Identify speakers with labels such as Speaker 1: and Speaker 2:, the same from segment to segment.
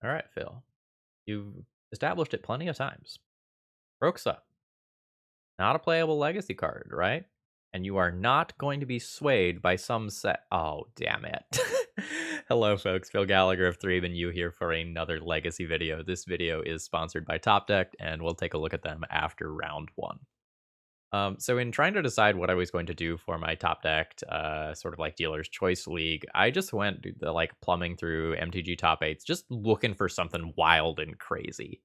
Speaker 1: All right, Phil. You've established it plenty of times. Kroxa, not a playable legacy card, right? And you are not going to be swayed by some set. Oh, damn it. Hello, folks. Phil Gallagher of ThrabenU here for another legacy video. This video is sponsored by Top Deck, and we'll take a look at them after round one. So in trying to decide what I was going to do for my top decked, sort of like dealer's choice league, I just went like plumbing through MTG top eights, just looking for something wild and crazy.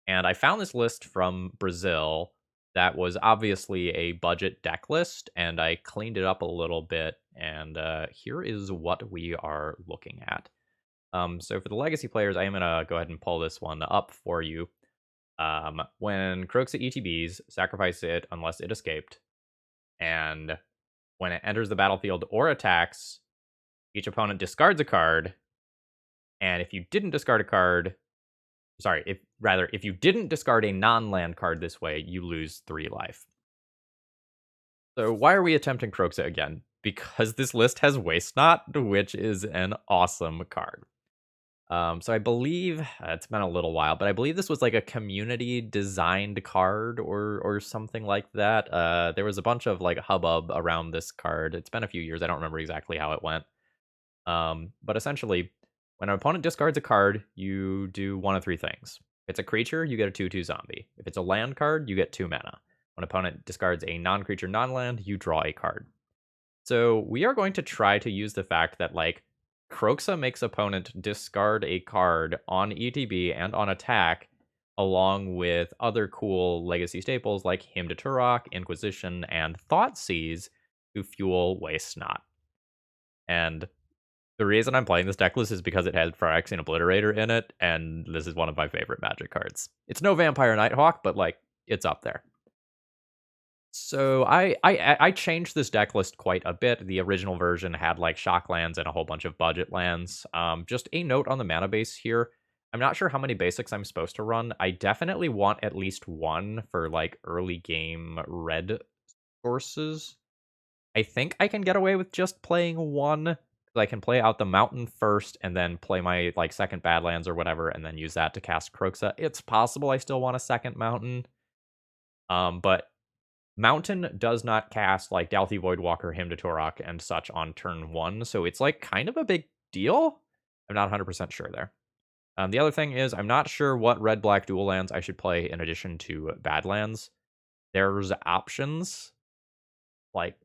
Speaker 1: And I found this list from Brazil that was obviously a budget deck list, and I cleaned it up a little bit. And here is what we are looking at. So for the legacy players, I am gonna go ahead and pull this one up for you. When Kroxa ETBs, sacrifice it unless it escaped. And when it enters the battlefield or attacks, each opponent discards a card. And if you didn't discard a card, if you didn't discard a non-land card this way, you lose 3 life. So why are we attempting Kroxa again? Because this list has Waste Not, which is an awesome card. So I believe it's been a little while, but I believe this was like a community designed card or something like that. There was a bunch of like hubbub around this card. It's been a few years. I don't remember exactly how it went. But essentially, when an opponent discards a card, you do one of 3 things. If it's a creature, you get a 2/2 zombie. If it's a land card, you get 2 mana. When an opponent discards a non-creature, non-land, you draw a card. So we are going to try to use the fact that like Kroxa makes opponent discard a card on ETB and on attack, along with other cool legacy staples like Hymn to Tourach, Inquisition, and Thoughtseize to fuel Waste Not. And the reason I'm playing this deck list is because it has Phyrexian Obliterator in it, and this is one of my favorite Magic cards. It's no Vampire Nighthawk, but like it's up there. So I changed this deck list quite a bit. The original version had like shock lands and a whole bunch of budget lands. Just a note on the mana base here. I'm not sure how many basics I'm supposed to run. I definitely want at least one for like early game red sources. I think I can get away with just playing one. I can play out the mountain first and then play my like second Badlands or whatever, and then use that to cast Kroxa. It's possible I still want a second mountain. But Mountain does not cast like Dalthy Voidwalker, Hymn to Tourach, and such on turn 1, so it's like kind of a big deal. I'm not 100% sure there. The other thing is, I'm not sure what red-black dual lands I should play in addition to Badlands. There's options. Like,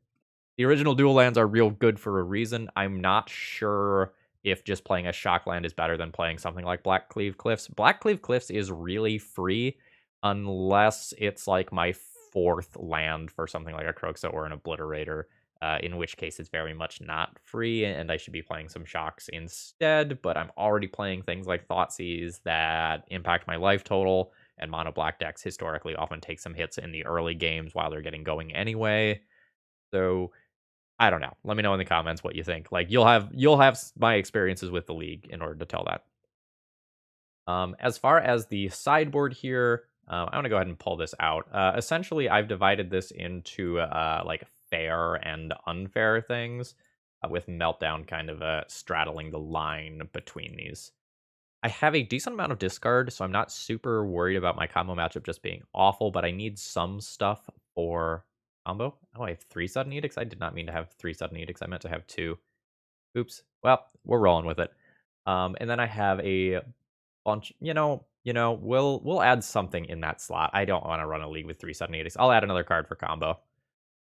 Speaker 1: the original dual lands are real good for a reason. I'm not sure if just playing a shock land is better than playing something like Blackcleave Cliffs. Blackcleave Cliffs is really free unless it's like my 4th land for something like a Kroxa or an Obliterator, in which case it's very much not free, and I should be playing some shocks instead, but I'm already playing things like Thoughtseize that impact my life total, and mono black decks historically often take some hits in the early games while they're getting going anyway. So I don't know. Let me know in the comments what you think. Like you'll have my experiences with the league in order to tell that. As far as the sideboard here, I'm going to go ahead and pull this out. Essentially, I've divided this into like fair and unfair things, with Meltdown kind of straddling the line between these. I have a decent amount of discard, so I'm not super worried about my combo matchup just being awful, but I need some stuff for combo. Oh, I have 3 sudden edicts? I did not mean to have 3 sudden edicts. I meant to have 2. Oops. Well, we're rolling with it. And then I have a bunch, we'll add something in that slot. I don't want to run a league with 3 sudden edicts. I'll add another card for combo.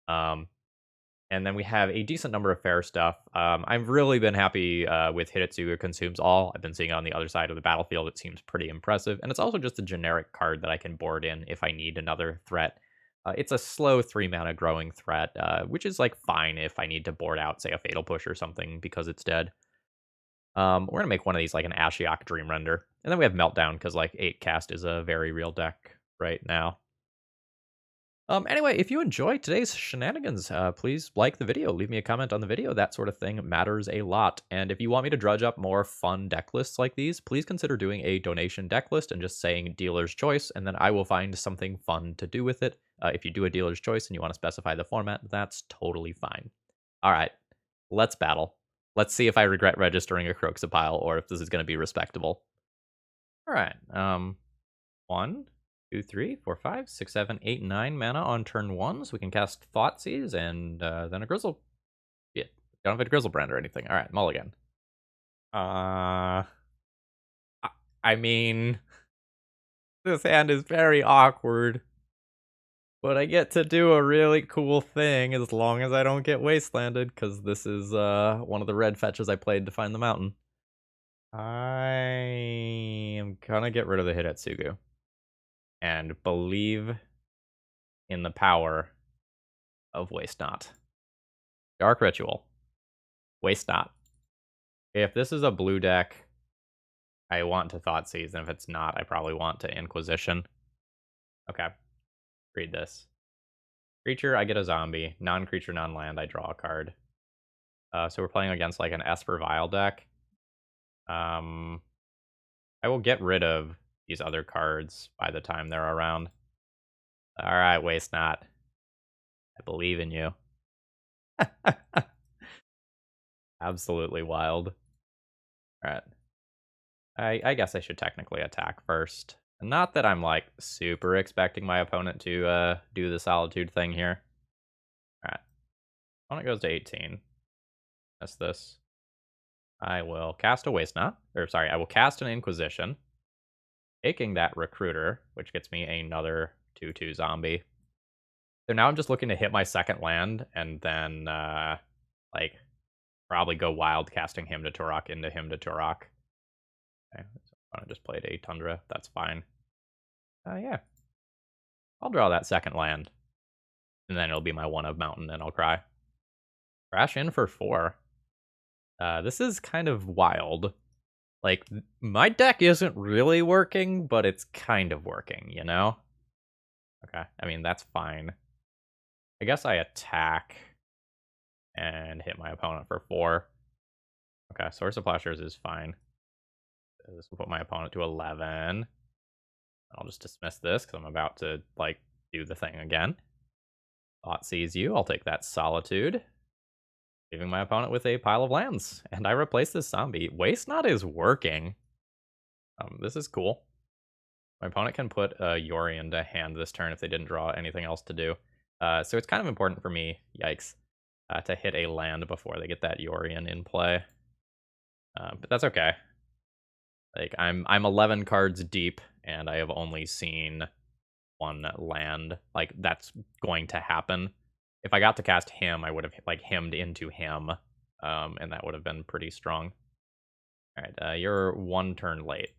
Speaker 1: And then we have a decent number of fair stuff. I've really been happy with Hidetsuga Consumes All. I've been seeing it on the other side of the battlefield. It seems pretty impressive. And it's also just a generic card that I can board in if I need another threat. It's a slow 3-mana growing threat, which is like fine if I need to board out, say, a Fatal Push or something because it's dead. We're going to make one of these like an Ashiok Dream Render. And then we have Meltdown because like 8 cast is a very real deck right now. Anyway, if you enjoyed today's shenanigans, please like the video, leave me a comment on the video. That sort of thing matters a lot. And if you want me to drudge up more fun deck lists like these, please consider doing a donation deck list and just saying dealer's choice, and then I will find something fun to do with it. If you do a dealer's choice and you want to specify the format, that's totally fine. All right, let's battle. Let's see if I regret registering a Kroxa pile or if this is going to be respectable. Alright, 1, 2, 3, 4, 5, 6, 7, 8, 9 mana on turn 1, so we can cast Thoughtseize and then a Grizzle. Yeah, don't have a Grizzlebrand or anything. Alright, mulligan. I mean, this hand is very awkward. But I get to do a really cool thing as long as I don't get wastelanded, because this is one of the red fetches I played to find the mountain. I am gonna get rid of the Hidetsugu and believe in the power of Waste Not. Dark Ritual. Waste Not. If this is a blue deck, I want to Thoughtseize, and if it's not, I probably want to Inquisition. Okay. Read this. Creature, I get a zombie. Non-creature, non-land, I draw a card. So we're playing against like an Esper Vile deck. I will get rid of these other cards by the time they're around. Alright, Waste Not. I believe in you. Absolutely wild. Alright. I guess I should technically attack first. Not that I'm, like, super expecting my opponent to do the Solitude thing here. Alright. Opponent goes to 18. That's this. I will cast a Waste Not. Or, sorry, I will cast an Inquisition. Taking that Recruiter, which gets me another 2/2 zombie. So now I'm just looking to hit my second land, and then, like, probably go wild, casting him to Tourach into him to Tourach. Okay, so I just played a Tundra. That's fine. Yeah. I'll draw that second land. And then it'll be my one of Mountain, and I'll cry. Crash in for 4. This is kind of wild. Like, my deck isn't really working, but it's kind of working, you know? Okay, I mean, that's fine. I guess I attack and hit my opponent for 4. Okay, Source of Plowshares is fine. This will put my opponent to 11. I'll just dismiss this because I'm about to, like, do the thing again. Thoughtseize you. I'll take that Solitude, leaving my opponent with a pile of lands. And I replace this zombie. Waste Not is working. This is cool. My opponent can put Yorion to hand this turn if they didn't draw anything else to do. So it's kind of important for me, yikes, to hit a land before they get that Yorion in play. But that's okay. Like, I'm 11 cards deep, and I have only seen one land. Like, that's going to happen. If I got to cast him, I would have, like, hemmed into him, and that would have been pretty strong. Alright, you're 1 turn late.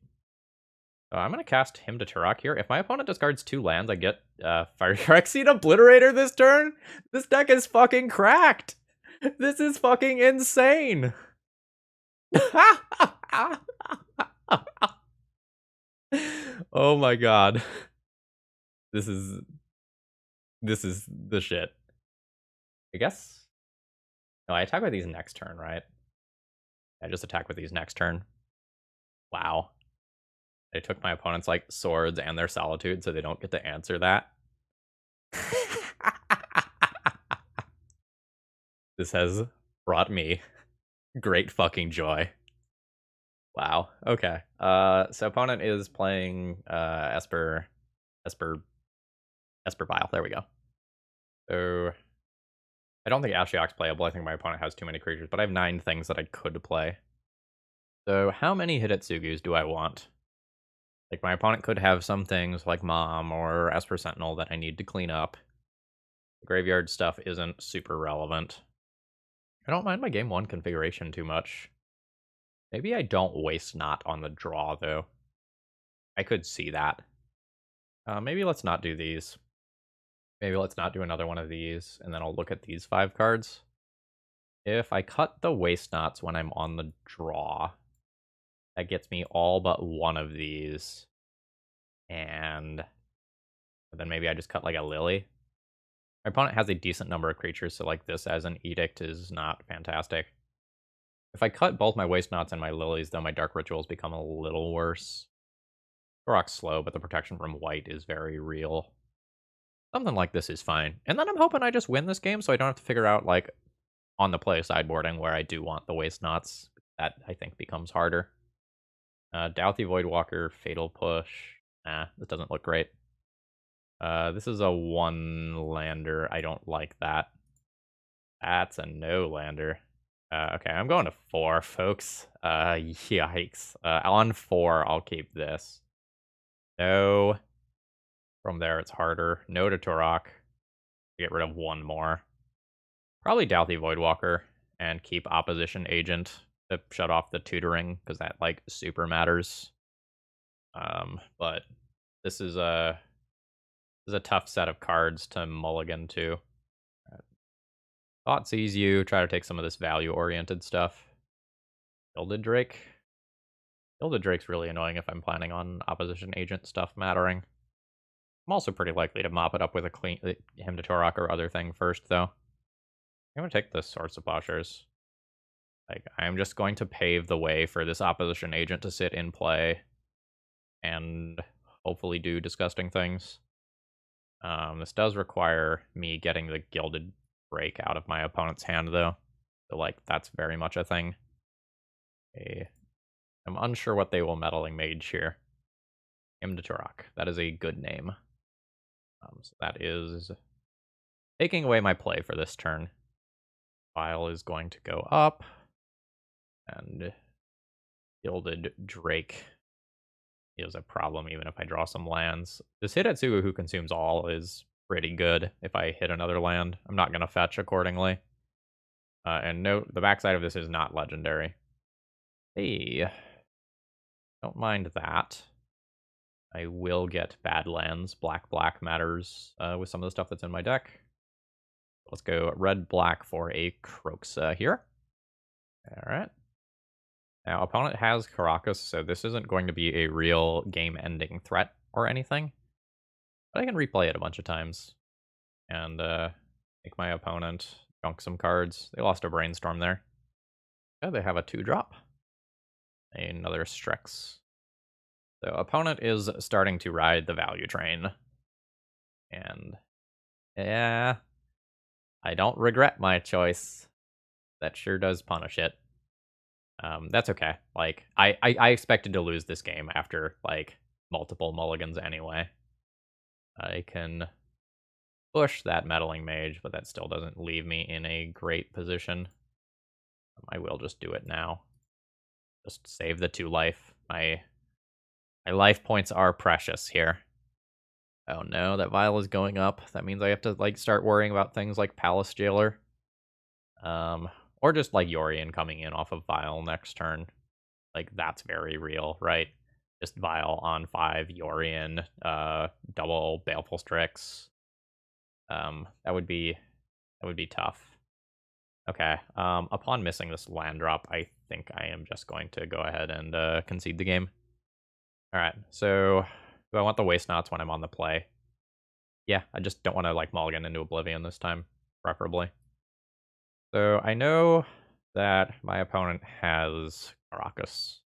Speaker 1: So I'm going to cast him to Tourach here. If my opponent discards 2 lands, I get Phyrexian Obliterator this turn? This deck is fucking cracked! This is fucking insane! Oh my god. This is the shit. I guess. No, I attack with these next turn, right? I just attack with these next turn. Wow. They took my opponent's, like, swords and their Solitude, so they don't get to answer that. This has brought me great fucking joy. Wow. Okay. So opponent is playing Esper Vile. There we go. So I don't think Ashiok's playable. I think my opponent has too many creatures, but I have 9 things that I could play. So how many Hidetsugus do I want? Like, my opponent could have some things like Mom or Esper Sentinel that I need to clean up. The graveyard stuff isn't super relevant. I don't mind my game 1 configuration too much. Maybe I don't Waste Not on the draw, though. I could see that. Maybe let's not do these. Maybe let's not do another one of these, and then I'll look at these 5 cards. If I cut the Waste Nots when I'm on the draw, that gets me all but one of these. And then maybe I just cut, like, a Lily. My opponent has a decent number of creatures, so, like, this as an Edict is not fantastic. If I cut both my Waste Nots and my Lilies, though, my Dark Rituals become a little worse. Rock's slow, but the protection from white is very real. Something like this is fine. And then I'm hoping I just win this game so I don't have to figure out, like, on the play sideboarding where I do want the Waste Nots. That, I think, becomes harder. Douthie Voidwalker, Fatal Push. Nah, this doesn't look great. This is a one-lander. I don't like that. That's a no-lander. Okay, I'm going to 4, folks. Yikes. On 4, I'll keep this. No. From there, it's harder. No to Tourach. Get rid of one more. Probably Douthie Voidwalker and keep Opposition Agent to shut off the tutoring, because that, like, super matters. But this is a tough set of cards to mulligan to. Thought sees you, try to take some of this value-oriented stuff. Gilded Drake. Gilded Drake's really annoying if I'm planning on Opposition Agent stuff mattering. I'm also pretty likely to mop it up with a clean him to Tourach or other thing first, though. I'm gonna take the Swords of Plowshares. Like, I'm just going to pave the way for this Opposition Agent to sit in play and hopefully do disgusting things. This does require me getting the Gilded Break out of my opponent's hand, though. So, like, that's very much a thing. Okay. I'm unsure what they will Meddling Mage here. Him to Tourach. That is a good name. So that is taking away my play for this turn. File is going to go up. And Gilded Drake is a problem even if I draw some lands. This Hidetsugu who consumes all is pretty good if I hit another land. I'm not going to fetch accordingly. And note, the backside of this is not legendary. Hey, don't mind that. I will get bad lands. Black matters with some of the stuff that's in my deck. Let's go red-black for a Kroxa here. Alright. Now, opponent has Caracas, so this isn't going to be a real game-ending threat or anything. But I can replay it a bunch of times. And make my opponent junk some cards. They lost a Brainstorm there. Oh, they have a 2-drop. Another Strix. So opponent is starting to ride the value train. And yeah, I don't regret my choice. That sure does punish it. That's okay. Like, I expected to lose this game after, like, multiple mulligans anyway. I can push that Meddling Mage, but that still doesn't leave me in a great position. I will just do it now. Just save the 2 life. My life points are precious here. Oh no, that Vial is going up. That means I have to, like, start worrying about things like Palace Jailer. Or just, like, Yorion coming in off of Vial next turn. Like, that's very real, right? Just Vial on 5, Yorion, double Baleful Strix. That would be tough. Okay, upon missing this land drop, I think I am just going to go ahead and concede the game. Alright, so do I want the Waste Knots when I'm on the play? Yeah, I just don't want to, like, mulligan into Oblivion this time, preferably. So I know that my opponent has Caracas.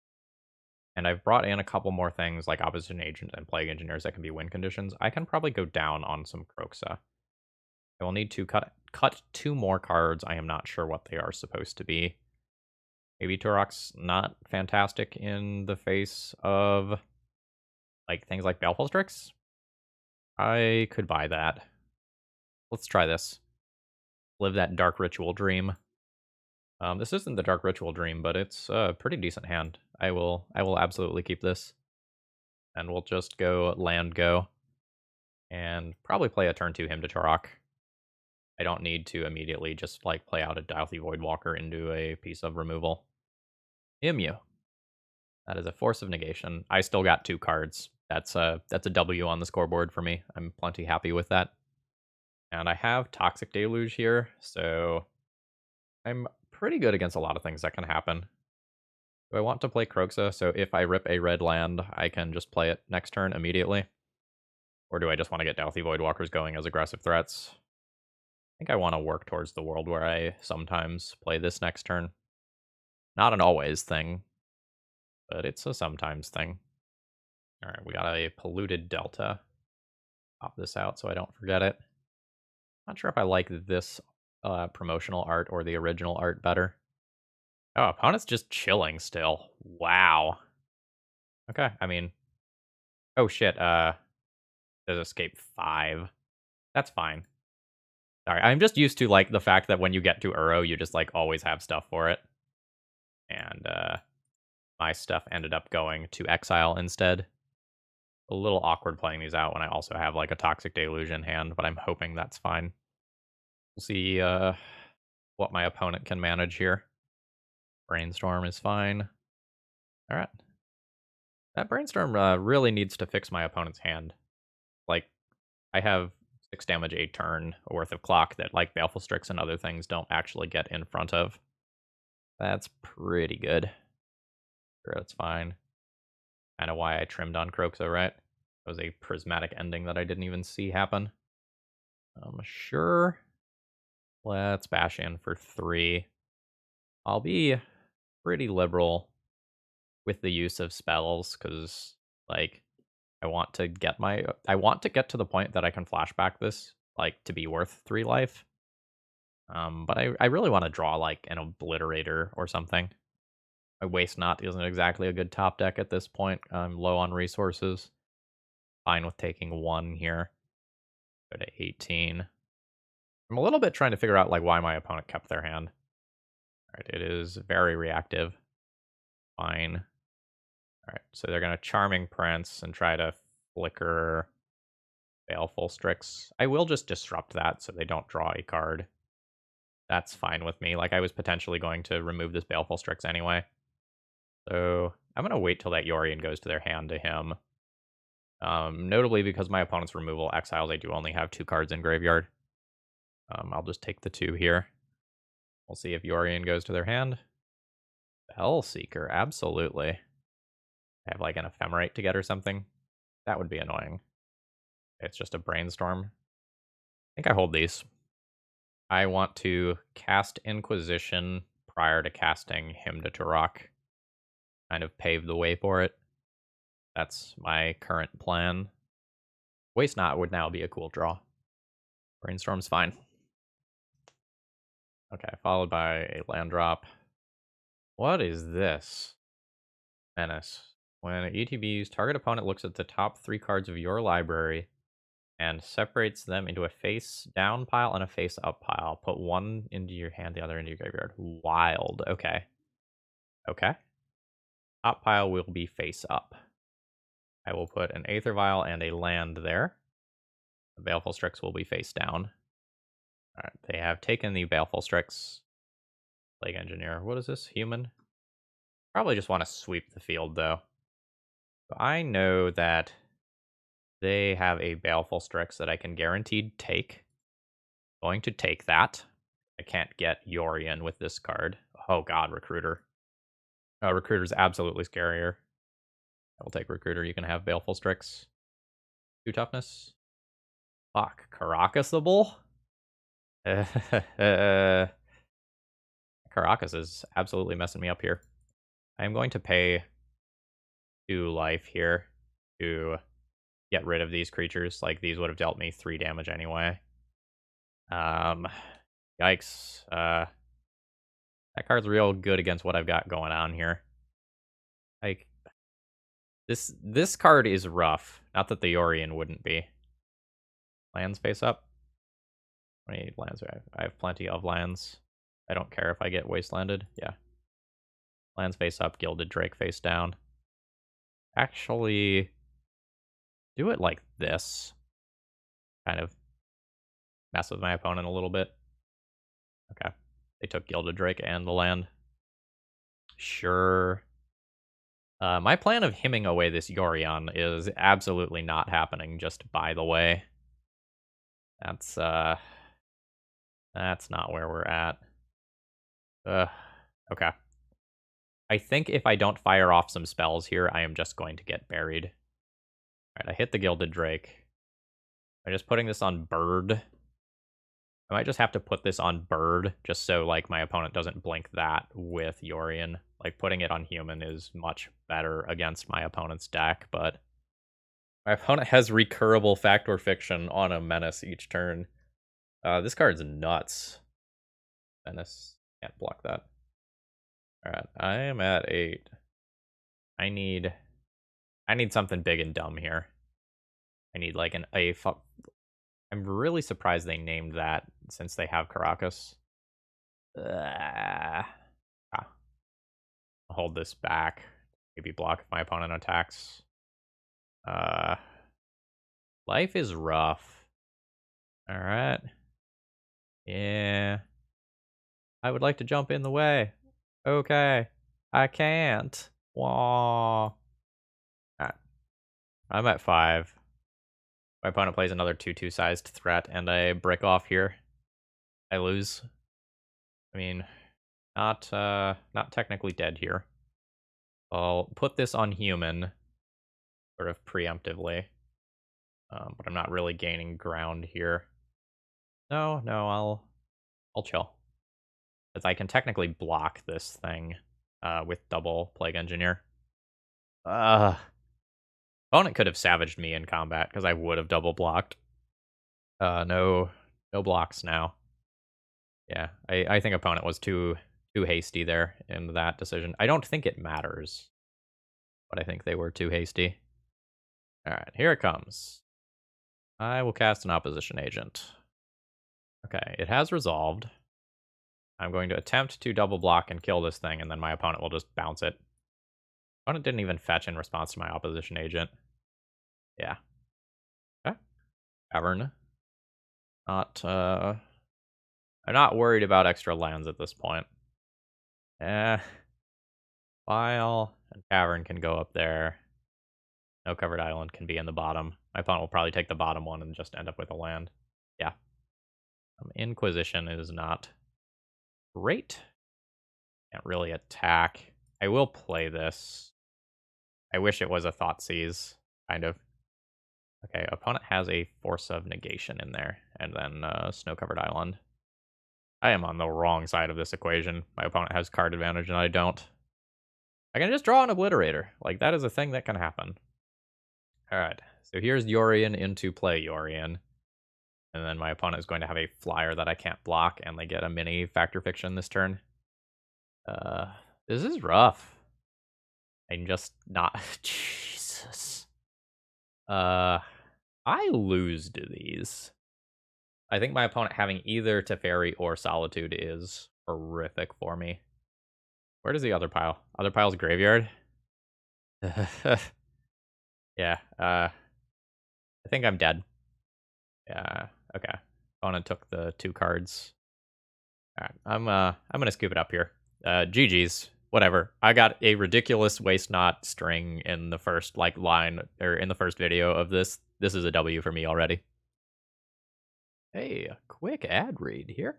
Speaker 1: And I've brought in a couple more things like Opposition Agent and Plague Engineers that can be win conditions. I can probably go down on some Kroxa. I will need to cut 2 more cards. I am not sure what they are supposed to be. Maybe Tourach's not fantastic in the face of, like, things like Baleful Strix. I could buy that. Let's try this. Live that Dark Ritual Dream. This isn't the Dark Ritual Dream, but it's a pretty decent hand. I will absolutely keep this. And we'll just go land go. And probably play a turn 2 him to Tourach. I don't need to immediately just, like, play out a Douthie Voidwalker into a piece of removal. Imu. That is a Force of Negation. I still got 2 cards. That's a W on the scoreboard for me. I'm plenty happy with that. And I have Toxic Deluge here, so I'm pretty good against a lot of things that can happen. Do I want to play Kroxa, so if I rip a red land, I can just play it next turn immediately? Or do I just want to get Douthie Voidwalkers going as aggressive threats? I think I want to work towards the world where I sometimes play this next turn. Not an always thing, but it's a sometimes thing. Alright, we got a Polluted Delta. Pop this out so I don't forget it. Not sure if I like this promotional art or the original art better. Oh, opponent's just chilling still. Wow. Okay, I mean, oh shit, there's escape 5. That's fine. Sorry, I'm just used to, like, the fact that when you get to Uro, you just, like, always have stuff for it. And, my stuff ended up going to Exile instead. A little awkward playing these out when I also have, like, a Toxic Deluge in hand, but I'm hoping that's fine. We'll see, what my opponent can manage here. Brainstorm is fine. Alright. That Brainstorm, really needs to fix my opponent's hand. Like, I have 6 damage a turn worth of clock that, like, Baleful Strix and other things don't actually get in front of. That's pretty good. Sure, that's fine. Kinda why I trimmed on Kroxa, right? That was a prismatic ending that I didn't even see happen. Sure. Let's bash in for 3. I'll be pretty liberal with the use of spells, because, like, I want to get to the point that I can flashback this, like, to be worth 3 life. But I really want to draw, like, an Obliterator or something. My Waste Not isn't exactly a good top deck at this point. I'm low on resources. Fine with taking 1 here. Go to 18. I'm a little bit trying to figure out, like, why my opponent kept their hand. Alright, it is very reactive. Fine. Alright, so they're gonna Charming Prince and try to flicker Baleful Strix. I will just disrupt that so they don't draw a card. That's fine with me. Like, I was potentially going to remove this Baleful Strix anyway. So I'm gonna wait till that Yorion goes to their hand to him. Notably, because my opponent's removal exiles, I do only have 2 cards in graveyard. I'll just take the 2 here. We'll see if Yorion goes to their hand. Hellseeker, absolutely. I have, like, an Ephemerate to get or something. That would be annoying. It's just a Brainstorm. I think I hold these. I want to cast Inquisition prior to casting him to Tourach. Kind of pave the way for it. That's my current plan. Waste Not would now be a cool draw. Brainstorm's fine. Okay, followed by a land drop. What is this? Menace. When ETBs, target opponent looks at the top 3 cards of your library and separates them into a face down pile and a face up pile. Put 1 into your hand, the other into your graveyard. Wild. Okay. Okay. Top pile will be face up. I will put an Aether Vial and a land there. The Baleful Strix will be face down. Alright, they have taken the Baleful Strix. Plague Engineer. What is this? Human? Probably just want to sweep the field, though. So I know that they have a Baleful Strix that I can guaranteed take. Going to take that. I can't get Yorion with this card. Oh god, Recruiter. Recruiter's absolutely scarier. I will take Recruiter. You can have Baleful Strix. 2 toughness. Fuck. Caracasable? Caracas is absolutely messing me up here. I am going to pay 2 life here to get rid of these creatures. Like, these would have dealt me 3 damage anyway. Yikes. That card's real good against what I've got going on here. Like, this card is rough. Not that the Yorion wouldn't be. Lands face up. How many lands do I have? I have plenty of lands. I don't care if I get wastelanded. Yeah. Lands face up, Gilded Drake face down. Actually, do it like this. Kind of mess with my opponent a little bit. Okay. They took Gilded Drake and the land. Sure. My plan of hemming away this Yorion is absolutely not happening, just by the way. That's not where we're at. Okay. I think if I don't fire off some spells here, I am just going to get buried. Alright, I hit the Gilded Drake. I'm just putting this on Bird. I might just have to put this on Bird, just so, like, my opponent doesn't blink that with Yorion. Like, putting it on Human is much better against my opponent's deck, but my opponent has recurable Factor Fiction on a Menace each turn. This card's nuts. Menace. Can't block that. Alright, I am at 8. I need I need something big and dumb here. I need like an A. I'm really surprised they named that since they have Caracas. Ah, I'll hold this back. Maybe block if my opponent attacks. Uh, Life is rough. All right. Yeah. I would like to jump in the way. Okay. I can't. Wah. Alright. I'm at 5. My opponent plays another 2/2 sized threat, and I break off here. I lose. I mean, not technically dead here. I'll put this on human, sort of preemptively. But I'm not really gaining ground here. No, I'll chill. Because I can technically block this thing with double Plague Engineer. Opponent could have savaged me in combat, because I would have double blocked. No blocks now. Yeah, I think opponent was too hasty there in that decision. I don't think it matters, but I think they were too hasty. Alright, here it comes. I will cast an opposition agent. Okay, it has resolved. I'm going to attempt to double block and kill this thing, and then my opponent will just bounce it. Opponent didn't even fetch in response to my opposition agent. Yeah. Okay. Cavern. I'm not worried about extra lands at this point. File and Cavern can go up there. No covered island can be in the bottom. My opponent will probably take the bottom one and just end up with a land. Yeah. Inquisition is not great. Can't really attack. I will play this. I wish it was a Thoughtseize, kind of. Okay, opponent has a Force of Negation in there, and then Snow-Covered Island. I am on the wrong side of this equation. My opponent has card advantage, and I don't. I can just draw an Obliterator. Like, that is a thing that can happen. Alright, so here's Yorion into play Yorion. And then my opponent is going to have a flyer that I can't block, and they get a mini Factor Fiction this turn. This is rough. I'm just not... Jesus. I lose to these. I think my opponent having either Teferi or Solitude is horrific for me. Where does the other pile? Other pile's graveyard? Yeah, I think I'm dead. Yeah, okay. Opponent took the 2 cards. Alright, I'm gonna scoop it up here. GG's. Whatever. I got a ridiculous waste not string in the first line, or in the first video of this. This is a W for me already. Hey, a quick ad read here.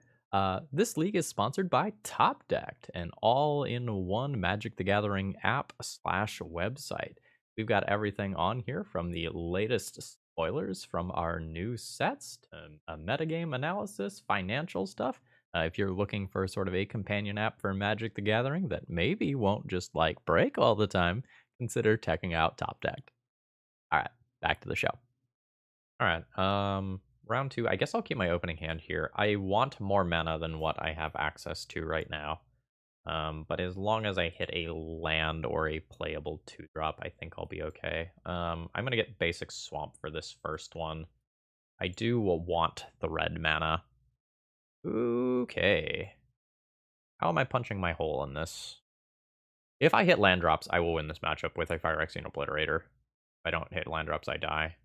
Speaker 1: This league is sponsored by Top Decked, an all-in-one Magic the Gathering app/website. We've got everything on here from the latest spoilers from our new sets to a metagame analysis, financial stuff. If you're looking for sort of a companion app for Magic the Gathering that maybe won't just like break all the time, consider checking out Top Decked. All right, back to the show. All right, round 2. I guess I'll keep my opening hand here. I want more mana than what I have access to right now. But as long as I hit a land or a playable 2-drop, I think I'll be okay. I'm going to get basic swamp for this first one. I do want the red mana. Okay. How am I punching my hole in this? If I hit land drops, I will win this matchup with a Phyrexian Obliterator. If I don't hit land drops, I die.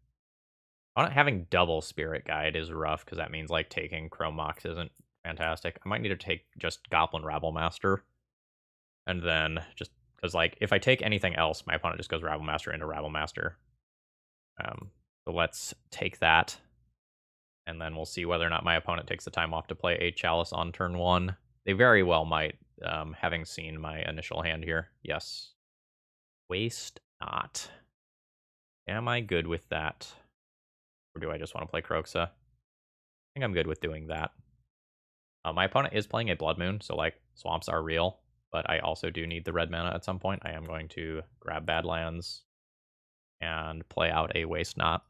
Speaker 1: Not having double Spirit Guide is rough, because that means, like, taking Chrome Mox isn't fantastic. I might need to take just Goblin Rabble Master. And then, just, because, like, if I take anything else, my opponent just goes Rabble Master into Rabble Master. So let's take that. And then we'll see whether or not my opponent takes the time off to play a Chalice on turn 1. They very well might, having seen my initial hand here. Yes. Waste not. Am I good with that? Or do I just want to play Kroxa? I think I'm good with doing that. My opponent is playing a Blood Moon, so like swamps are real, but I also do need the red mana at some point. I am going to grab Badlands and play out a Waste Not.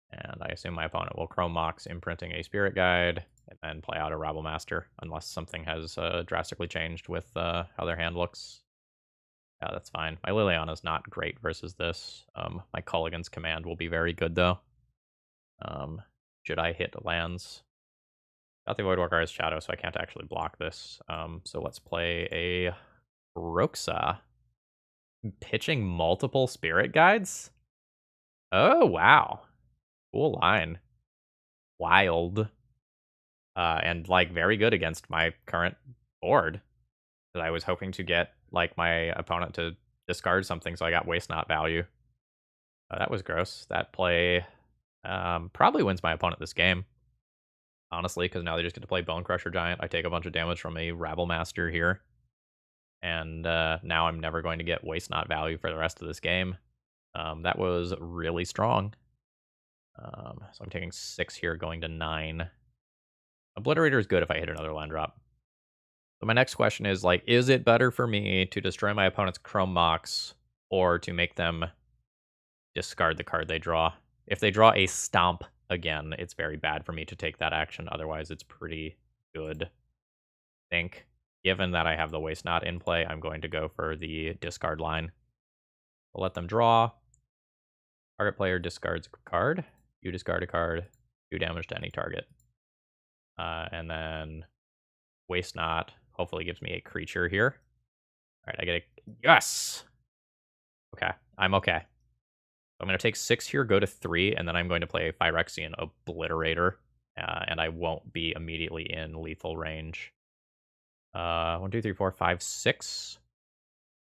Speaker 1: And I assume my opponent will Chrome Mox, imprinting a Spirit Guide, and then play out a Rabble Master, unless something has drastically changed with how their hand looks. Yeah, that's fine. My Liliana's not great versus this. My Culligan's command will be very good, though. Should I hit lands? Got the Voidwalker as Shadow, so I can't actually block this. So let's play a Kroxa. Pitching multiple Spirit Guides? Oh, wow. Cool line. Wild. And, like, very good against my current board. That I was hoping to get, like, my opponent to discard something, so I got Waste Not value. That was gross. That play probably wins my opponent this game. Honestly, because now they just get to play Bone Crusher Giant. I take a bunch of damage from a Rabble Master here. And now I'm never going to get Waste Not value for the rest of this game. That was really strong. So I'm taking 6 here, going to 9. Obliterator is good if I hit another land drop. So my next question is, like, is it better for me to destroy my opponent's Chrome Mox or to make them discard the card they draw? If they draw a Stomp again, it's very bad for me to take that action. Otherwise, it's pretty good. I think, given that I have the Waste Not in play, I'm going to go for the discard line. I'll let them draw. Target player discards a card. You discard a card. Do damage to any target. And then Waste Not hopefully gives me a creature here. All right, I get a... Yes! Okay, I'm okay. I'm going to take 6 here, go to 3, and then I'm going to play Phyrexian Obliterator. And I won't be immediately in lethal range. 1, 2, 3, 4, 5, 6.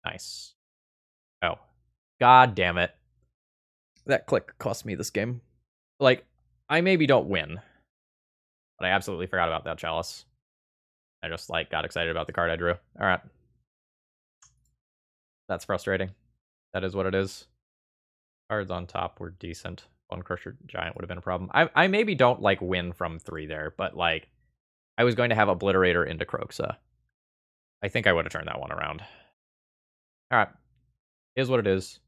Speaker 1: Nice. Oh. God damn it. That click cost me this game. Like, I maybe don't win. But I absolutely forgot about that Chalice. I just, like, got excited about the card I drew. Alright. That's frustrating. That is what it is. Cards on top were decent. Bone Crusher Giant would have been a problem. I maybe don't, like, win from 3 there, but, like, I was going to have Obliterator into Kroxa. I think I would have turned that one around. Alright. Is what it is.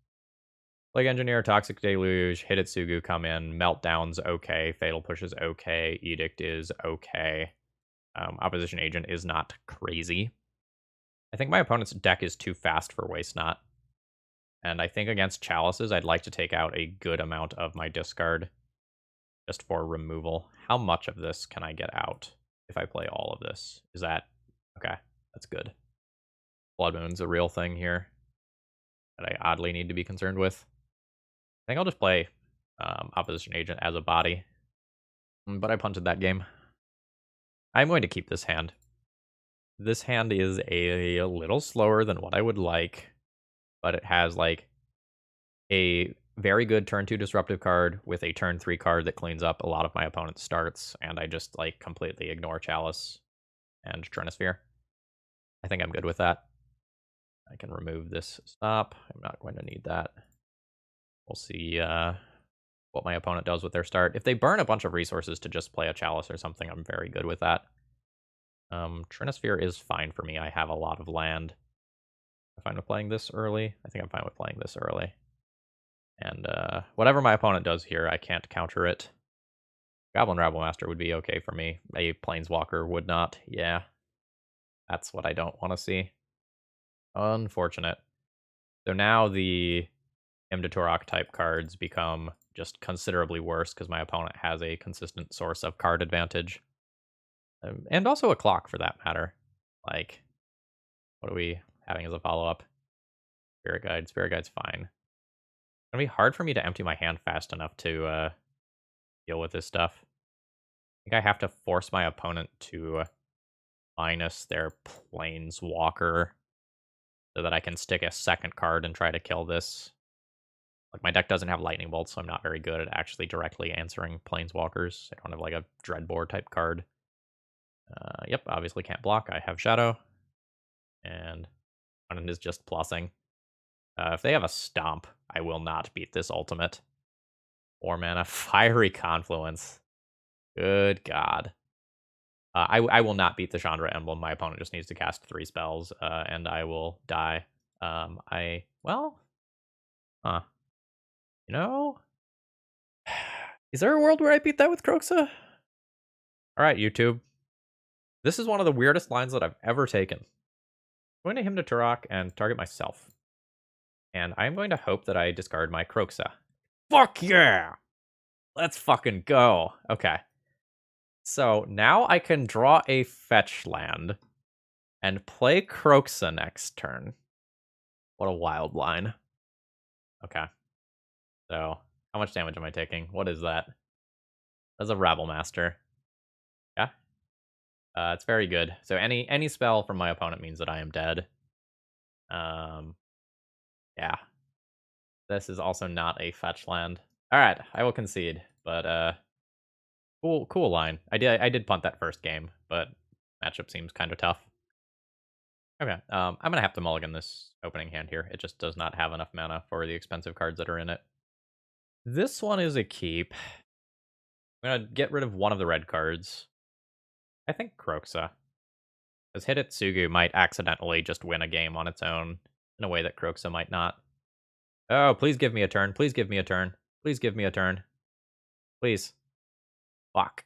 Speaker 1: Plague Engineer, Toxic Deluge, Hidetsugu come in, Meltdown's okay, Fatal Push is okay, Edict is okay. Opposition Agent is not crazy. I think my opponent's deck is too fast for Waste Not. And I think against Chalices, I'd like to take out a good amount of my discard just for removal. How much of this can I get out if I play all of this? Is that... Okay, that's good. Blood Moon's a real thing here that I oddly need to be concerned with. I think I'll just play Opposition Agent as a body. But I punted that game. I'm going to keep this hand. This hand is a little slower than what I would like, but it has, like, a very good turn 2 disruptive card with a turn 3 card that cleans up a lot of my opponent's starts, and I just, like, completely ignore Chalice and Trinisphere. I think I'm good with that. I can remove this stop. I'm not going to need that. We'll see what my opponent does with their start. If they burn a bunch of resources to just play a Chalice or something, I'm very good with that. Trinisphere is fine for me. I have a lot of land. I'm fine with playing this early. I think I'm fine with playing this early. And whatever my opponent does here, I can't counter it. Goblin Rabble Master would be okay for me. A Planeswalker would not. Yeah. That's what I don't want to see. Unfortunate. So now the Hymn to Tourach type cards become just considerably worse because my opponent has a consistent source of card advantage. And also a clock, for that matter. Like, what are we having as a follow-up? Spirit Guide. Spirit Guide's fine. It's going to be hard for me to empty my hand fast enough to deal with this stuff. I think I have to force my opponent to minus their Planeswalker so that I can stick a second card and try to kill this. Like, my deck doesn't have Lightning Bolts, so I'm not very good at actually directly answering Planeswalkers. I don't have, like, a Dreadbore type card. Yep, obviously can't block. I have Shadow. And opponent is just plussing. If they have a Stomp, I will not beat this ultimate. 4 mana, Fiery Confluence. Good God. I will not beat the Chandra Emblem. My opponent just needs to cast 3 spells, and I will die. Well... Huh. You know? Is there a world where I beat that with Kroxa? Alright, YouTube. This is one of the weirdest lines that I've ever taken. I'm going to Hymn to Tourach and target myself. And I'm going to hope that I discard my Kroxa. Fuck yeah! Let's fucking go. Okay. So now I can draw a fetch land and play Kroxa next turn. What a wild line. Okay. So, how much damage am I taking? What is that? That's a Rabble Master. Yeah. It's very good. So any spell from my opponent means that I am dead. Yeah. This is also not a fetch land. All right, I will concede, but cool line. I did punt that first game, but matchup seems kind of tough. Okay, I'm gonna have to mulligan this opening hand here. It just does not have enough mana for the expensive cards that are in it. This one is a keep. I'm gonna get rid of one of the red cards. I think Kroxa. Because Hidetsugu might accidentally just win a game on its own in a way that Kroxa might not. Oh, please give me a turn. Please give me a turn. Please give me a turn. Please. Fuck.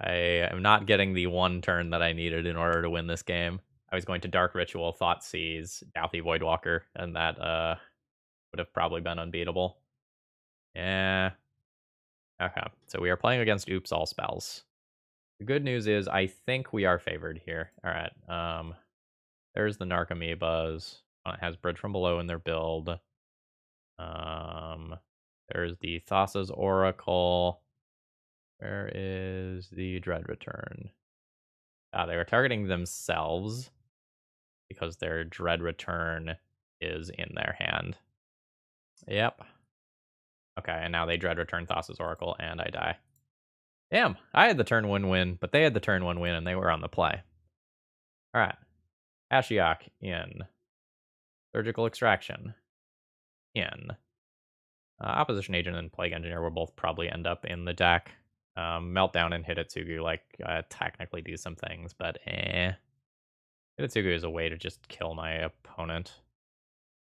Speaker 1: I am not getting the one turn that I needed in order to win this game. I was going to Dark Ritual, Thoughtseize, Douthy Voidwalker, and that would have probably been unbeatable. Yeah. Okay, so we are playing against Oops All Spells. The good news is I think we are favored here. All right, there's the Narcomoebas. It has Bridge from Below in their build. There's the Thassa's Oracle. Where is the Dread Return? They were targeting themselves because their Dread Return is in their hand. Yep. Okay, and now they Dread Return Thassa's Oracle, and I die. Damn, I had the turn 1 win, but they had the turn 1 win, and they were on the play. All right. Ashiok in. Surgical Extraction in. Opposition Agent and Plague Engineer will both probably end up in the deck. Meltdown and Hidetsugu technically do some things, but Hidetsugu is a way to just kill my opponent.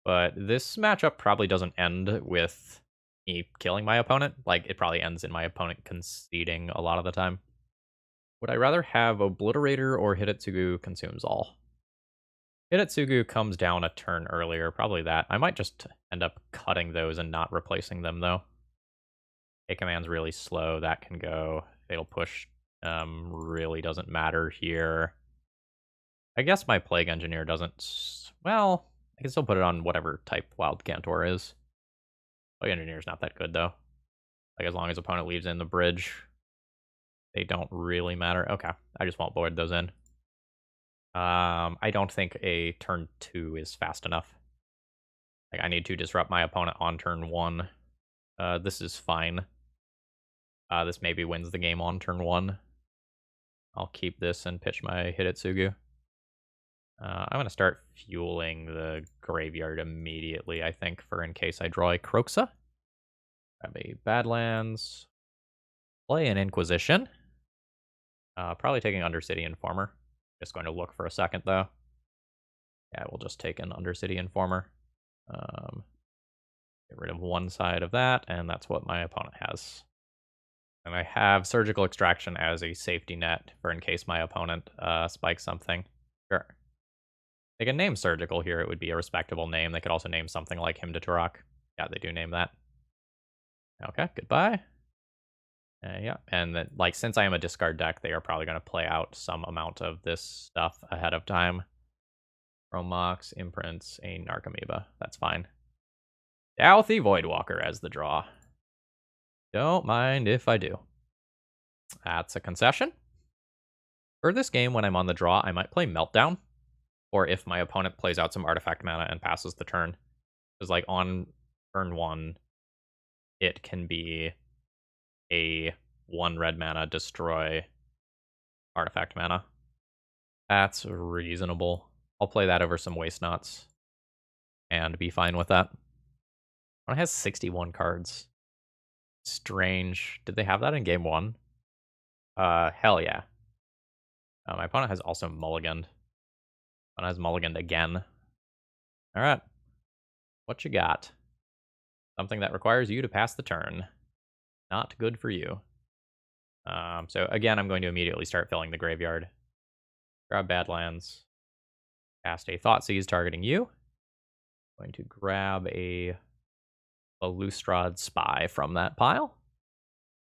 Speaker 1: But this matchup probably doesn't end with me killing my opponent. Like, it probably ends in my opponent conceding a lot of the time. Would I rather have Obliterator or Hidetsugu consumes all? Hidetsugu comes down a turn earlier, probably that. I might just end up cutting those and not replacing them, though. A command's really slow. That can go. Fatal Push really doesn't matter here. I guess my Plague Engineer doesn't... Well, I can still put it on whatever type Wild Cantor is. Plague Engineer's not that good, though. Like, as long as opponent leaves in the bridge, they don't really matter. Okay, I just won't void those in. I don't think a turn 2 is fast enough. Like, I need to disrupt my opponent on turn 1. This is fine. This maybe wins the game on turn 1. I'll keep this and pitch my Hidetsugu. I'm going to start fueling the graveyard immediately, I think, for in case I draw a Kroxa. Grab a Badlands. Play an Inquisition. Probably taking Undercity Informer. Just going to look for a second, though. Yeah, we'll just take an Undercity Informer. Get rid of one side of that, and that's what my opponent has. And I have Surgical Extraction as a safety net for in case my opponent spikes something. Sure. They can name Surgical here. It would be a respectable name. They could also name something like Hymn to Tourach. Yeah, they do name that. Okay, goodbye. Yeah, and then, like, since I am a discard deck, they are probably going to play out some amount of this stuff ahead of time. Chromox, Imprints, a Narcomoeba. That's fine. Douthy Voidwalker as the draw. Don't mind if I do. That's a concession. For this game, when I'm on the draw, I might play Meltdown. Or if my opponent plays out some artifact mana and passes the turn. Because, like, on turn 1, it can be a 1 red mana destroy artifact mana. That's reasonable. I'll play that over some Waste Knots and be fine with that. It has 61 cards. Strange. Did they have that in game 1? Hell yeah. My opponent has also mulliganed. And has mulliganed again. Alright. What you got? Something that requires you to pass the turn. Not good for you. So again, I'm going to immediately start filling the graveyard. Grab Badlands. Cast a Thoughtseize targeting you. Going to grab a Balustrade Spy from that pile.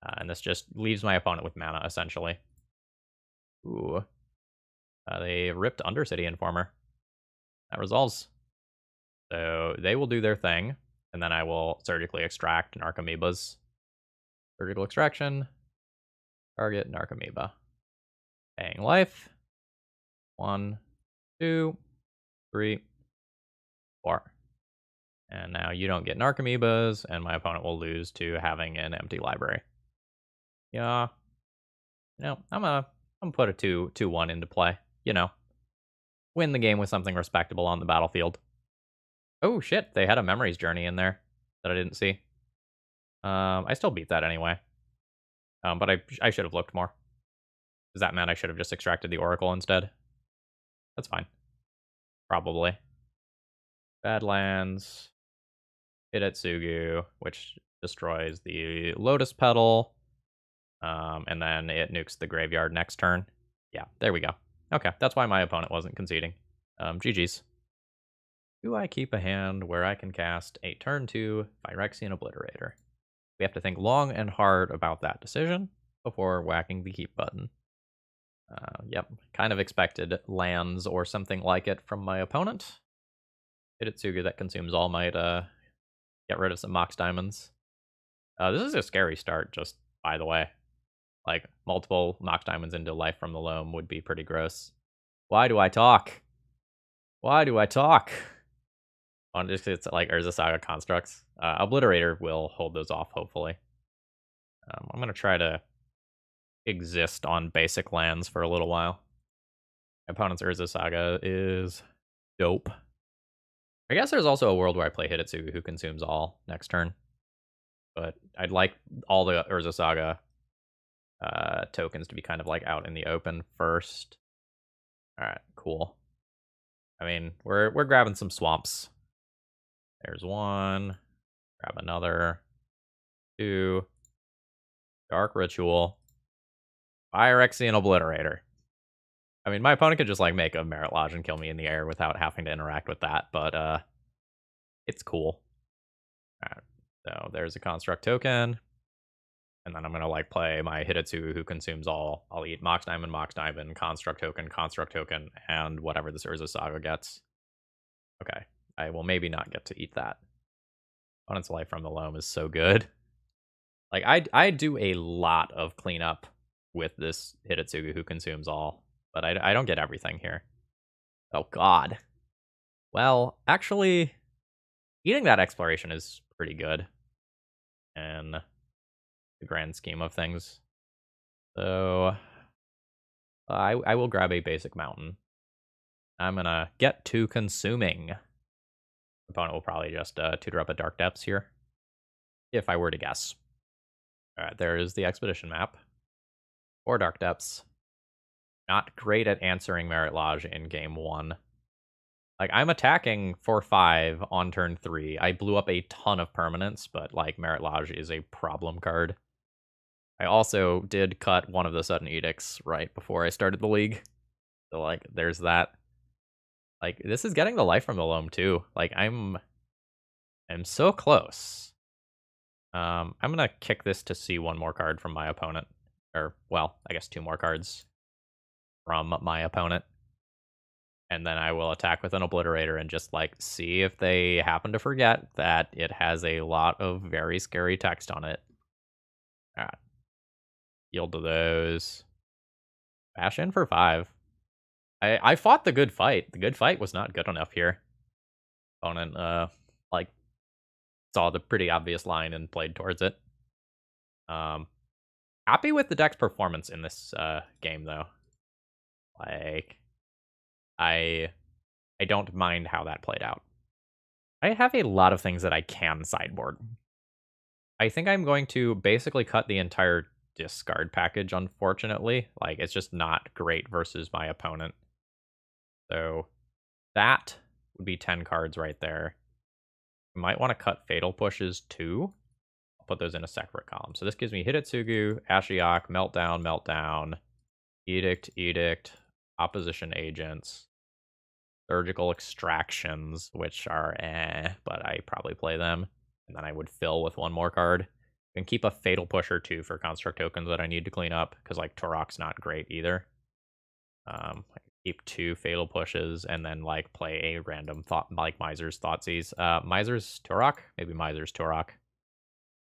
Speaker 1: And this just leaves my opponent with mana, essentially. Ooh. They ripped Undercity Informer. That resolves. So they will do their thing, and then I will surgically extract Narcomoebas. Surgical extraction. Target Narcomoeba. Paying life. 1, 2, 3, 4. And now you don't get Narcomoebas, and my opponent will lose to having an empty library. Yeah. I'm gonna put a 2-1 into play. Win the game with something respectable on the battlefield. Oh shit, they had a Memories Journey in there that I didn't see. I still beat that anyway. But I should have looked more. Does that mean I should have just extracted the Oracle instead? That's fine. Probably. Badlands. Hidetsugu, which destroys the Lotus Petal. And then it nukes the graveyard next turn. Yeah, there we go. Okay, that's why my opponent wasn't conceding. GG's. Do I keep a hand where I can cast a turn 2 Phyrexian Obliterator? We have to think long and hard about that decision before whacking the keep button. Yep, kind of expected lands or something like it from my opponent. Hidetsugu that consumes all might get rid of some Mox Diamonds. This is a scary start, just by the way. Like, multiple Mox Diamonds into life from the loam would be pretty gross. Why do I talk? Why do I talk? It's like Urza Saga constructs. Obliterator will hold those off, hopefully. I'm going to try to exist on basic lands for a little while. My opponent's Urza Saga is dope. I guess there's also a world where I play Hidetsugu who consumes all next turn. But I'd like all the Urza Saga tokens to be kind of like out in the open first. Alright, cool. I mean, we're grabbing some swamps. There's one. Grab another. 2. Dark Ritual. Phyrexian Obliterator. I mean, my opponent could just like make a Merit Lodge and kill me in the air without having to interact with that, but it's cool. Alright, so there's a construct token. And then I'm gonna like play my Hidetsugu who consumes all. I'll eat Mox Diamond, construct token, and whatever this Urza Saga gets. Okay. I will maybe not get to eat that. Opponent's Life from the Loam is so good. Like, I do a lot of cleanup with this Hidetsugu who consumes all, but I don't get everything here. Oh, God. Well, actually, eating that Exploration is pretty good in the grand scheme of things. So, I will grab a basic mountain. I'm gonna get to consuming. Opponent will probably just tutor up a Dark Depths here, if I were to guess. Alright, there's the Expedition map. 4 Dark Depths. Not great at answering Merit Lodge in game 1. Like, I'm attacking for 5 on turn 3. I blew up a ton of permanents, but, like, Merit Lodge is a problem card. I also did cut one of the Sudden Edicts right before I started the league. So, like, there's that. Like, this is getting the life from the loam, too. Like, I'm so close. I'm gonna kick this to see one more card from my opponent. Or, well, I guess 2 more cards from my opponent. And then I will attack with an Obliterator and just, like, see if they happen to forget that it has a lot of very scary text on it. Alright. Yield to those. Bash in for 5. I fought the good fight. The good fight was not good enough here. Opponent, like, saw the pretty obvious line and played towards it. Happy with the deck's performance in this game, though. Like, I don't mind how that played out. I have a lot of things that I can sideboard. I think I'm going to basically cut the entire discard package, unfortunately. Like, it's just not great versus my opponent. So that would be 10 cards right there. You might want to cut Fatal Pushes too. I'll put those in a separate column. So this gives me Hidetsugu, Ashiok, Meltdown, Edict, Opposition Agents. Surgical Extractions, which are but I probably play them. And then I would fill with one more card. And keep a Fatal Pusher too for construct tokens that I need to clean up, because like Tourach's not great either. I could keep 2 Fatal Pushes and then like play a random thought like Miser's Thoughtseize. Miser's Tourach? Maybe Miser's Tourach.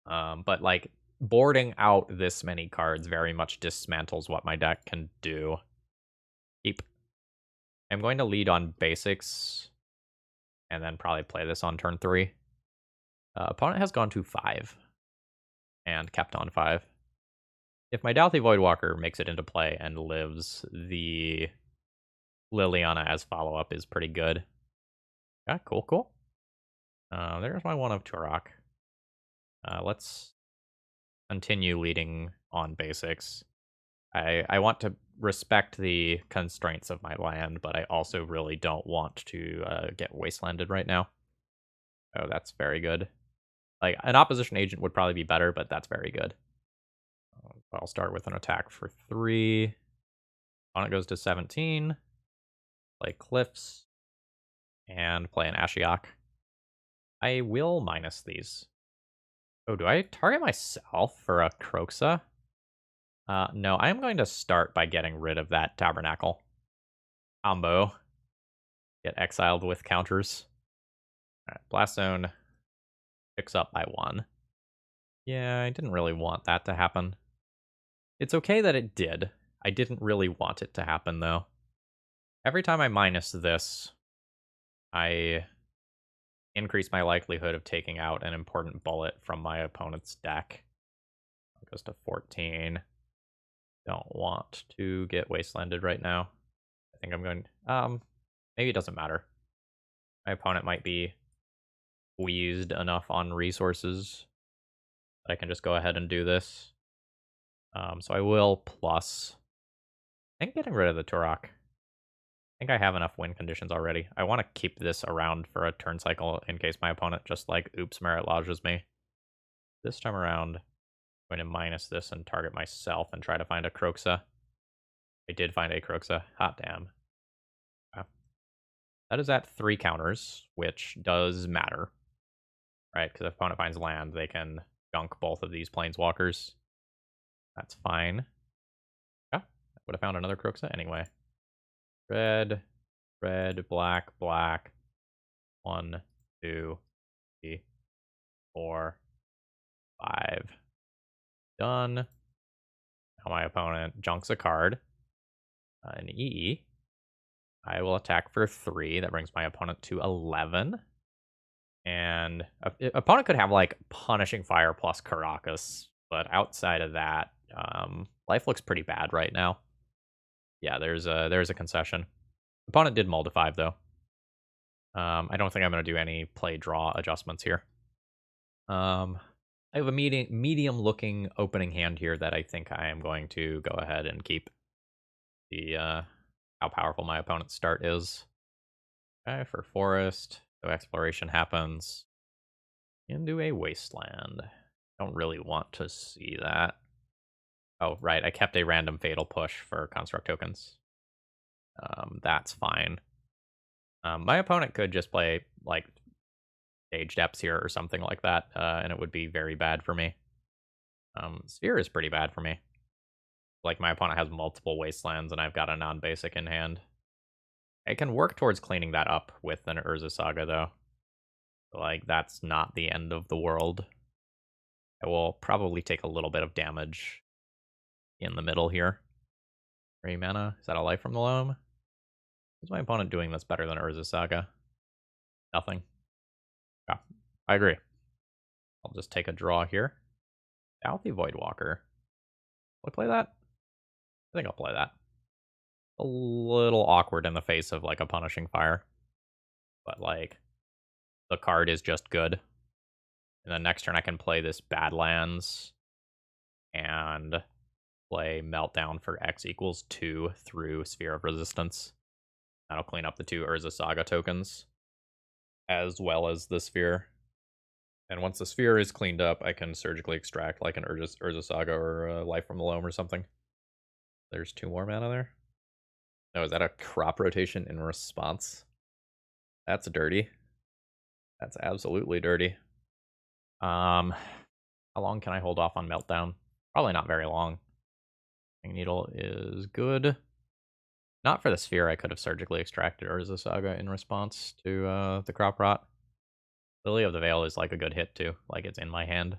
Speaker 1: But like boarding out this many cards very much dismantles what my deck can do. Keep. I'm going to lead on basics and then probably play this on turn 3. Opponent has gone to 5 and kept on 5. If my Dauthi Voidwalker makes it into play and lives, the Liliana as follow-up is pretty good. Yeah, cool. There's my one of Tourach. Let's continue leading on basics. I want to respect the constraints of my land, but I also really don't want to get wastelanded right now. Oh, that's very good. Like, an opposition agent would probably be better, but that's very good. I'll start with an attack for 3. Opponent goes to 17. Play Cliffs. And play an Ashiok. I will minus these. Oh, do I target myself for a Kroxa? No, I'm going to start by getting rid of that Tabernacle combo. Get exiled with counters. Alright, Blast Zone picks up by 1. Yeah, I didn't really want that to happen. It's okay that it did. I didn't really want it to happen, though. Every time I minus this, I increase my likelihood of taking out an important bullet from my opponent's deck. It goes to 14. Don't want to get wastelanded right now. I think I'm going... maybe it doesn't matter. My opponent might be squeezed enough on resources that I can just go ahead and do this. So I will plus... I think getting rid of the Tourach. I think I have enough win conditions already. I want to keep this around for a turn cycle in case my opponent just like oops merit lodges me. This time around, I'm going to minus this and target myself and try to find a Kroxa. I did find a Kroxa. Hot damn. Okay. That is at 3 counters, which does matter. Right, because if opponent finds land, they can junk both of these planeswalkers. That's fine. Yeah, I would have found another Kroxa anyway. Red, black, black. 1, 2, 3, 4, 5. Done. Now my opponent junks a card. An EE. I will attack for 3. That brings my opponent to 11. And opponent could have like Punishing Fire plus Caracas, but outside of that, life looks pretty bad right now. Yeah, there's a concession. Opponent did mull to 5 though. I don't think I'm going to do any play draw adjustments here. I have a medium looking opening hand here that I think I am going to go ahead and keep. The how powerful my opponent's start is. Okay, for forest, so exploration happens. Into a wasteland. Don't really want to see that. Oh, right, I kept a random fatal push for construct tokens. That's fine. My opponent could just play, like, Stage Depths here or something like that, and it would be very bad for me. Sphere is pretty bad for me. Like, my opponent has multiple wastelands, and I've got a non-basic in hand. I can work towards cleaning that up with an Urza Saga, though. Like, that's not the end of the world. I will probably take a little bit of damage in the middle here. 3 mana. Is that a life from the loam? Is my opponent doing this better than Urza Saga? Nothing. Yeah, I agree. I'll just take a draw here. Dauthi Voidwalker. Will I play that? I think I'll play that. A little awkward in the face of, like, a Punishing Fire. But, like, the card is just good. And then next turn I can play this Badlands and play Meltdown for X equals 2 through Sphere of Resistance. That'll clean up the 2 Urza Saga tokens, as well as the Sphere. And once the Sphere is cleaned up, I can surgically extract like an Urza Saga or a Life from the Loam or something. There's 2 more mana there. Oh, is that a crop rotation in response? That's dirty. That's absolutely dirty. How long can I hold off on Meltdown? Probably not very long. Needle is good. Not for the sphere, I could have surgically extracted Urza Saga in response to the Crop Rot. Lily of the Veil is like a good hit too, like it's in my hand.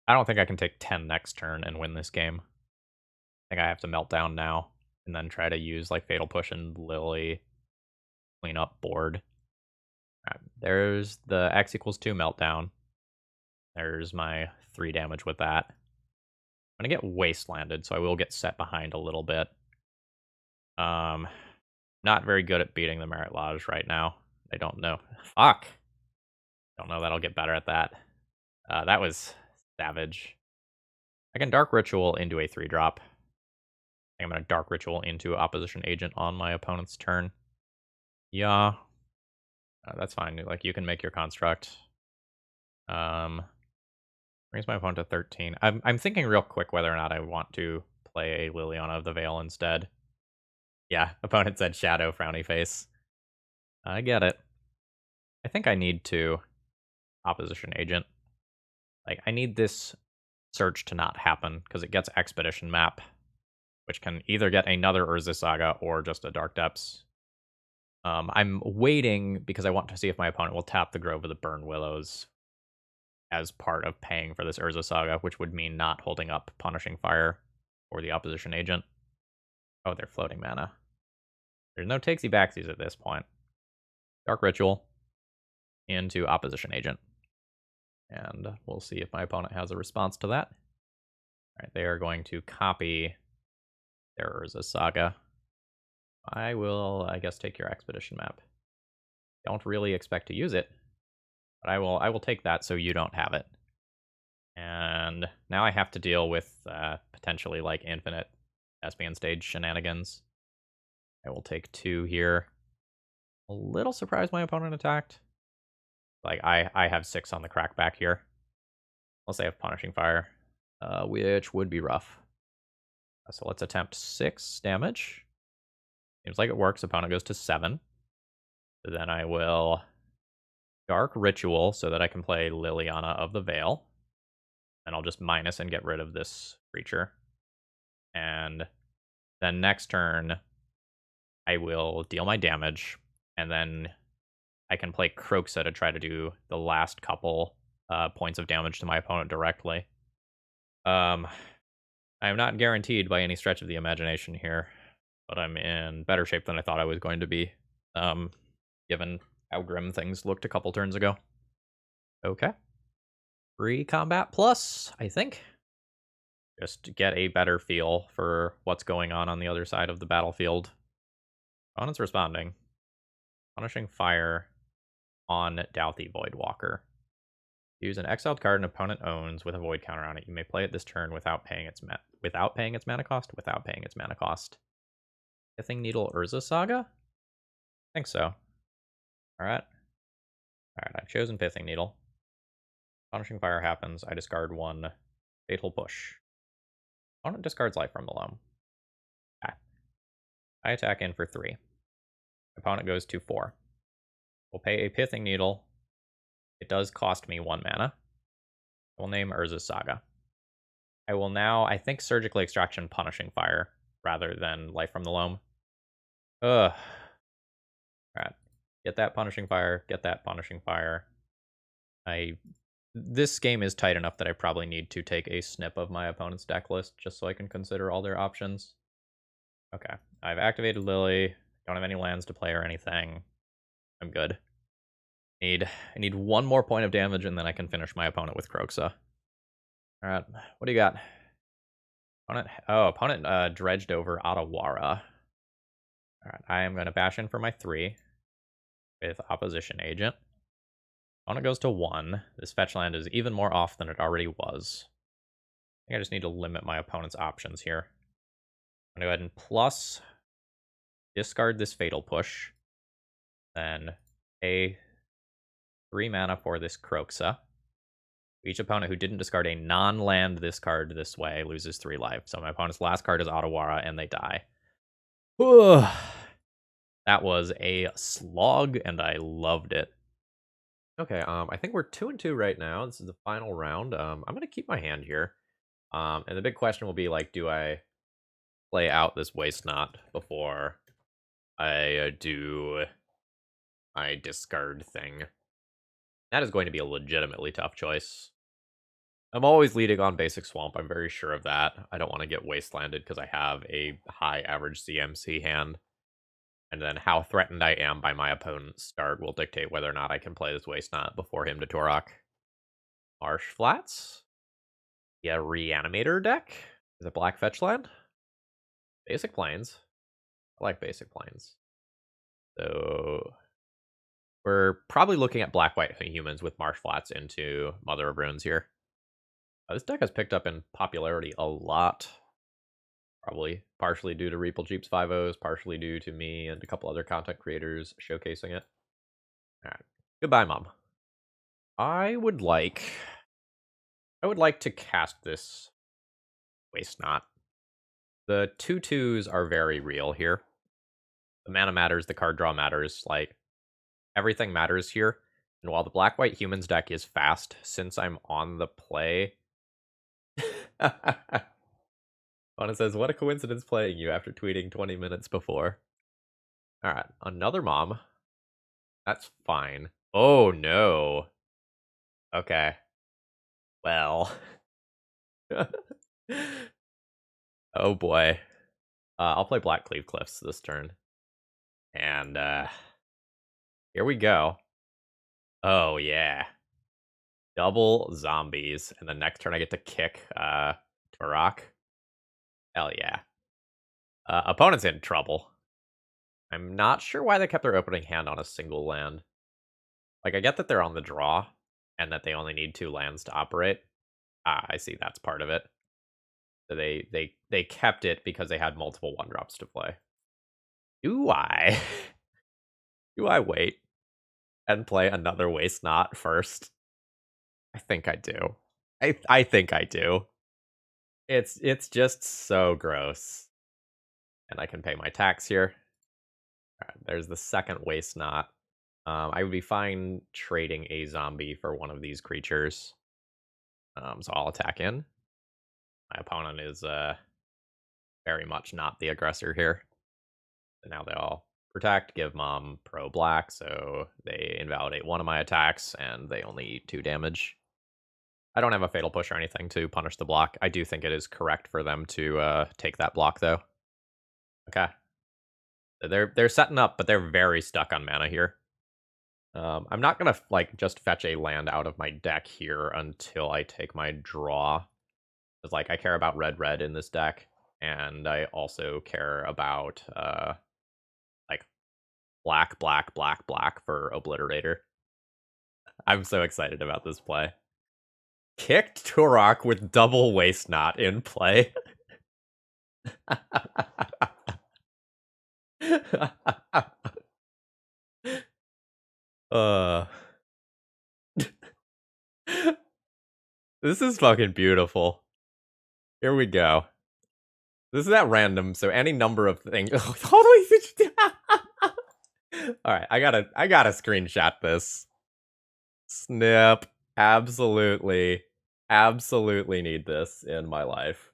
Speaker 1: I don't think I can take 10 next turn and win this game. I think I have to Meltdown now, and then try to use like Fatal Push and Lily, clean up board. Right, there's the X equals 2 Meltdown. There's my 3 damage with that. I'm gonna get Wastelanded, so I will get set behind a little bit. Not very good at beating the Merit Lodge right now. I don't know. Fuck! Don't know that I'll get better at that. That was savage. I can Dark Ritual into a 3-drop. I'm going to Dark Ritual into Opposition Agent on my opponent's turn. Yeah. That's fine. Like, you can make your construct. Brings my opponent to 13. I'm thinking real quick whether or not I want to play a Liliana of the Veil instead. Yeah, opponent said Shadow, frowny face. I get it. I think I need to Opposition Agent. Like, I need this search to not happen, because it gets Expedition Map, which can either get another Urza Saga or just a Dark Depths. I'm waiting because I want to see if my opponent will tap the Grove of the Burn Willows as part of paying for this Urza Saga, which would mean not holding up Punishing Fire or the Opposition Agent. Oh, they're floating mana. There's no takesy backsies at this point. Dark Ritual into Opposition Agent. And we'll see if my opponent has a response to that. All right, they are going to copy their Urza Saga. I will, I guess, take your Expedition Map. Don't really expect to use it, but I will take that so you don't have it. And now I have to deal with potentially like infinite Thespian Stage shenanigans. I will take 2 here. A little surprised my opponent attacked. Like, I have 6 on the crackback here. Unless they have Punishing Fire, which would be rough. So let's attempt 6 damage. Seems like it works. Opponent goes to 7. So then I will Dark Ritual so that I can play Liliana of the Veil. And I'll just minus and get rid of this creature. And then next turn, I will deal my damage. And then I can play Kroxa to try to do the last couple points of damage to my opponent directly. I am not guaranteed by any stretch of the imagination here, but I'm in better shape than I thought I was going to be, given how grim things looked a couple turns ago. Okay. Free combat plus, I think. Just to get a better feel for what's going on the other side of the battlefield. Opponent's responding. Punishing Fire on Douthie Voidwalker. Use an exiled card an opponent owns with a void counter on it. You may play it this turn without paying its mana cost. Pithing Needle Urza Saga? I think so. Alright. Alright, I've chosen Pithing Needle. Punishing Fire happens. I discard 1 Fatal Push. Opponent discards Life from the Loam. Okay. I attack in for 3. Opponent goes to 4. We'll pay a Pithing Needle. It does cost me 1 mana. We'll name Urza Saga. I will now, I think, Surgically Extraction Punishing Fire rather than Life from the Loam. Ugh. Alright. Get that Punishing Fire. Get that Punishing Fire. This game is tight enough that I probably need to take a snip of my opponent's deck list just so I can consider all their options. Okay. I've activated Lily. Don't have any lands to play or anything. I'm good. I need 1 more point of damage, and then I can finish my opponent with Kroxa. Alright, what do you got? Opponent dredged over Otawara. Alright, I am going to bash in for my 3 with Opposition Agent. Opponent goes to 1. This fetch land is even more off than it already was. I think I just need to limit my opponent's options here. I'm going to go ahead and plus discard this Fatal Push. Then pay 3 mana for this Kroxa. Each opponent who didn't discard a non-land this card this way loses 3 life. So my opponent's last card is Otawara, and they die. That was a slog, and I loved it. Okay, I think we're 2-2 right now. This is the final round. I'm gonna keep my hand here. And the big question will be like, do I play out this waste knot before I do my discard thing? That is going to be a legitimately tough choice. I'm always leading on basic swamp. I'm very sure of that. I don't want to get wastelanded because I have a high average CMC hand. And then how threatened I am by my opponent's start will dictate whether or not I can play this waste knot before him to Tourach. Marsh Flats. Yeah, Reanimator deck. Is it black fetch land? Basic plains. I like basic plains. So we're probably looking at black-white humans with Marsh Flats into Mother of Runes here. This deck has picked up in popularity a lot. Probably partially due to Reapel Jeeps 5.0s, partially due to me and a couple other content creators showcasing it. Alright. Goodbye, Mom. I would like to cast this Waste Knot. The 2/2s are very real here. The mana matters, the card draw matters, like, everything matters here. And while the black-white humans deck is fast, since I'm on the play... Fauna says, what a coincidence playing you after tweeting 20 minutes before. Alright, another mom. That's fine. Oh, no. Okay. Well. Oh, boy. I'll play Black Cleave Cliffs this turn. And, here we go. Oh, yeah. Double zombies. And the next turn I get to kick, Tourach. Hell yeah. Opponent's in trouble. I'm not sure why they kept their opening hand on a single land. Like, I get that they're on the draw, and that they only need 2 lands to operate. Ah, I see that's part of it. So they kept it because they had multiple 1-drops to play. Do I? Do I wait and play another Waste Knot first? I think I do. I think I do. It's just so gross. And I can pay my tax here. Alright, there's the second Waste Knot. I would be fine trading a zombie for one of these creatures. So I'll attack in. My opponent is very much not the aggressor here. And now they all protect, give Mom pro black, so they invalidate one of my attacks, and they only eat 2 damage. I don't have a fatal push or anything to punish the block. I do think it is correct for them to take that block, though. Okay. They're setting up, but they're very stuck on mana here. I'm not gonna like just fetch a land out of my deck here until I take my draw. Because like I care about red in this deck, and I also care about like black for Obliterator. I'm so excited about this play. Kicked Tourach with double Waste Knot in play. This is fucking beautiful. Here we go. This is at random, so any number of things. Alright, I gotta screenshot this. Snip. Absolutely need this in my life.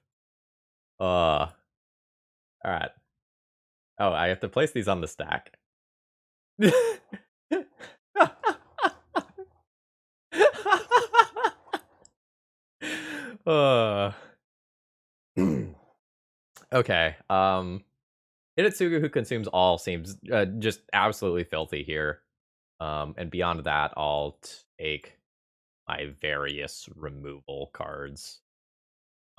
Speaker 1: Alright. Oh, I have to place these on the stack. Okay. Hitotsugu, who consumes all, seems just absolutely filthy here. And beyond that, I'll take my various removal cards.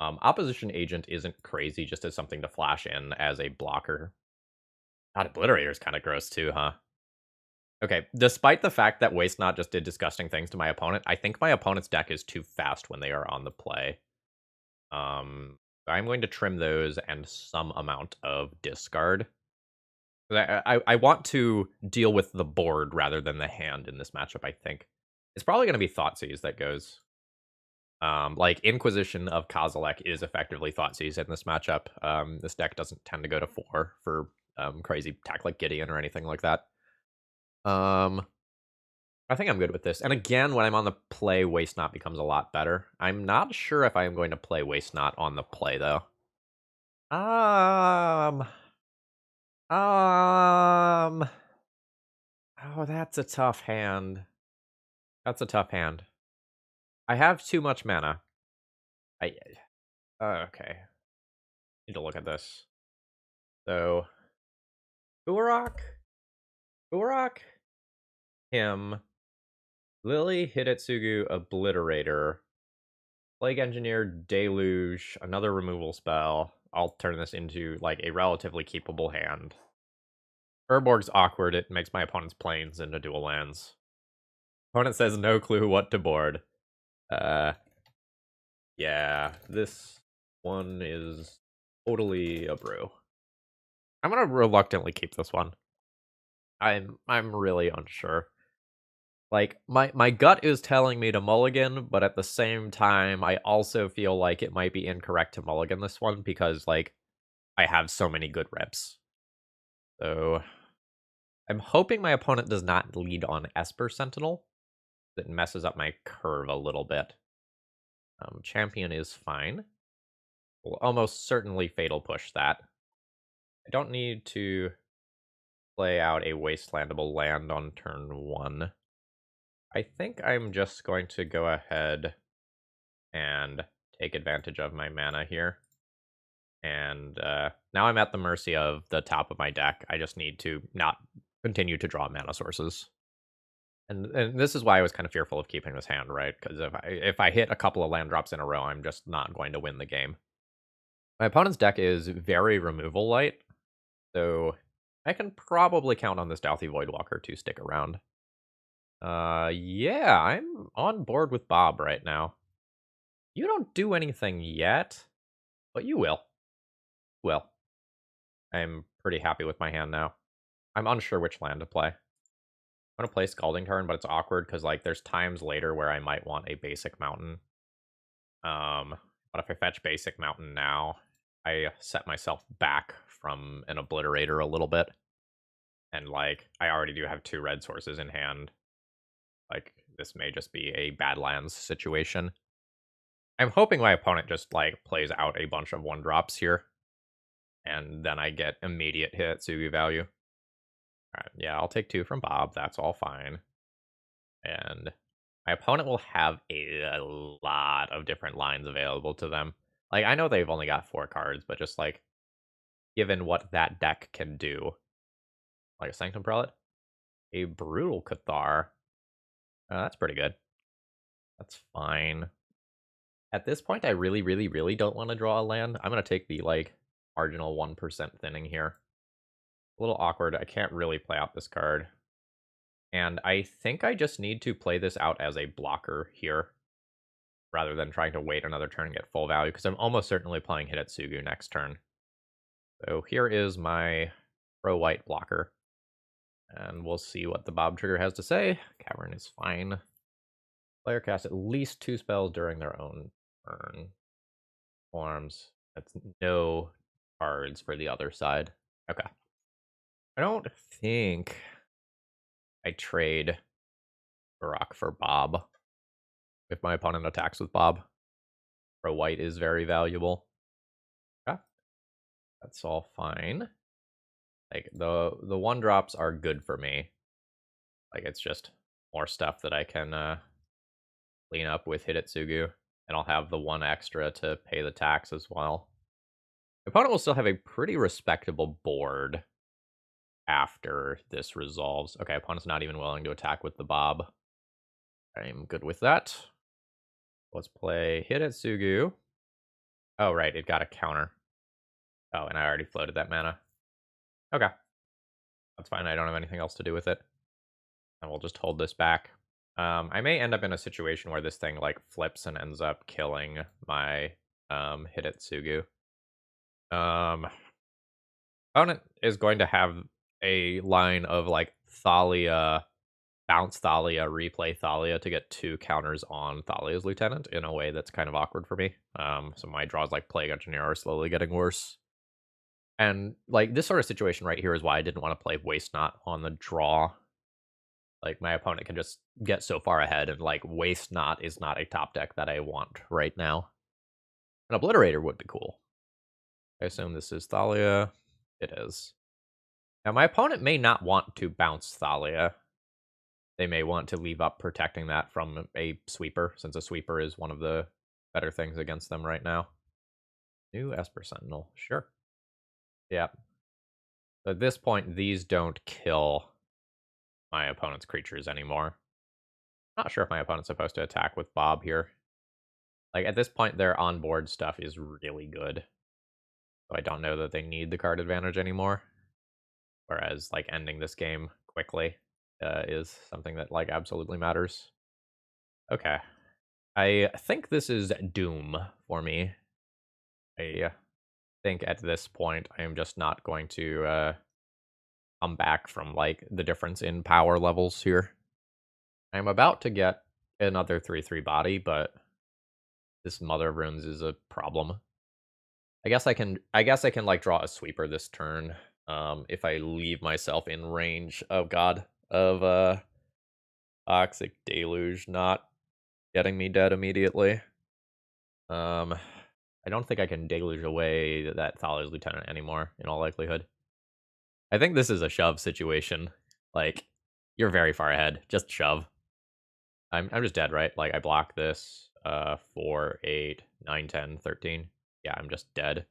Speaker 1: Opposition Agent isn't crazy, just as something to flash in as a blocker. God, Obliterator's kind of gross too, huh? Okay, despite the fact that Waste Knot just did disgusting things to my opponent, I think my opponent's deck is too fast when they are on the play. I'm going to trim those and some amount of discard. I want to deal with the board rather than the hand in this matchup, I think. It's probably going to be Thoughtseize that goes. Like, Inquisition of Kozilek is effectively Thoughtseize in this matchup. This deck doesn't tend to go to 4 for crazy attack like Gideon or anything like that. Um, I think I'm good with this. And again, when I'm on the play, Waste Not becomes a lot better. I'm not sure if I am going to play Waste Not on the play, though. Um, um, oh, that's a tough hand. That's a tough hand. I have too much mana. I, okay. Need to look at this. So, Tourach, him, Lily, Hidetsugu, Obliterator, Plague Engineer, Deluge, another removal spell. I'll turn this into, like, a relatively keepable hand. Urborg's awkward. It makes my opponent's planes into dual lands. Opponent says no clue what to board. Yeah, this one is totally a brew. I'm gonna reluctantly keep this one. I'm really unsure. Like, my gut is telling me to mulligan, but at the same time, I also feel like it might be incorrect to mulligan this one because, like, I have so many good reps. So, I'm hoping my opponent does not lead on Esper Sentinel. That messes up my curve a little bit. Champion is fine. Will almost certainly Fatal Push that. I don't need to play out a wastelandable land on turn 1. I think I'm just going to go ahead and take advantage of my mana here. And now I'm at the mercy of the top of my deck. I just need to not continue to draw mana sources. And this is why I was kind of fearful of keeping this hand, right? Because if I hit a couple of land drops in a row, I'm just not going to win the game. My opponent's deck is very removal light, so I can probably count on this Douthie Voidwalker to stick around. Yeah, I'm on board with Bob right now. You don't do anything yet, but you will. Will. I'm pretty happy with my hand now. I'm unsure which land to play. I'm gonna play Scalding Tarn, but it's awkward because, like, there's times later where I might want a basic mountain. But if I fetch basic mountain now, I set myself back from an Obliterator a little bit. And, like, I already do have 2 red sources in hand. Like, this may just be a Badlands situation. I'm hoping my opponent just, like, plays out a bunch of 1-drops here. And then I get immediate Hitsugi value. Alright, yeah, I'll take 2 from Bob. That's all fine. And my opponent will have a lot of different lines available to them. Like, I know they've only got 4 cards, but just, like, given what that deck can do. Like a Sanctum Prelate? A Brutal Cathar. That's pretty good. That's fine. At this point, I really, really, really don't want to draw a land. I'm going to take the, like, marginal 1% thinning here. A little awkward. I can't really play out this card. And I think I just need to play this out as a blocker here, rather than trying to wait another turn and get full value, because I'm almost certainly playing Hidetsugu next turn. So here is my pro-white blocker. And we'll see what the Bob Trigger has to say. Cavern is fine. Player casts at least 2 spells during their own turn. Forms. That's no cards for the other side. Okay. I don't think I trade Tourach for Bob. If my opponent attacks with Bob, pro white is very valuable. Okay. That's all fine. Like, the 1-drops are good for me. Like, it's just more stuff that I can clean up with Hidetsugu. And I'll have the 1 extra to pay the tax as well. My opponent will still have a pretty respectable board after this resolves. Okay, opponent's not even willing to attack with the Bob. I'm good with that. Let's play Hidetsugu. Oh, right, it got a counter. Oh, and I already floated that mana. Okay. That's fine, I don't have anything else to do with it. And we'll just hold this back. I may end up in a situation where this thing, like, flips and ends up killing my Hidetsugu. Opponent is going to have a line of, like, Thalia, bounce Thalia, replay Thalia to get 2 counters on Thalia's Lieutenant in a way that's kind of awkward for me. So my draws like Plague Engineer are slowly getting worse. And, like, this sort of situation right here is why I didn't want to play Waste Not on the draw. Like, my opponent can just get so far ahead, and, like, Waste Not is not a top deck that I want right now. An Obliterator would be cool. I assume this is Thalia. It is. Now, my opponent may not want to bounce Thalia. They may want to leave up protecting that from a sweeper, since a sweeper is one of the better things against them right now. New Esper Sentinel. Sure. Yeah. At this point, these don't kill my opponent's creatures anymore. Not sure if my opponent's supposed to attack with Bob here. Like, at this point, their onboard stuff is really good. So I don't know that they need the card advantage anymore. Whereas, like, ending this game quickly is something that, like, absolutely matters. Okay. I think this is doom for me. I think at this point, I am just not going to come back from, like, the difference in power levels here. I'm about to get another 3/3 body, but this Mother of Runes is a problem. I guess I can like draw a sweeper this turn. If I leave myself in range, oh god, of Toxic Deluge not getting me dead immediately. I don't think I can deluge away that Thalia's Lieutenant anymore, in all likelihood. I think this is a shove situation. Like, you're very far ahead. Just shove. I'm just dead, right? Like, I block this. 4, 8, 9, 10, 13. Yeah, I'm just dead.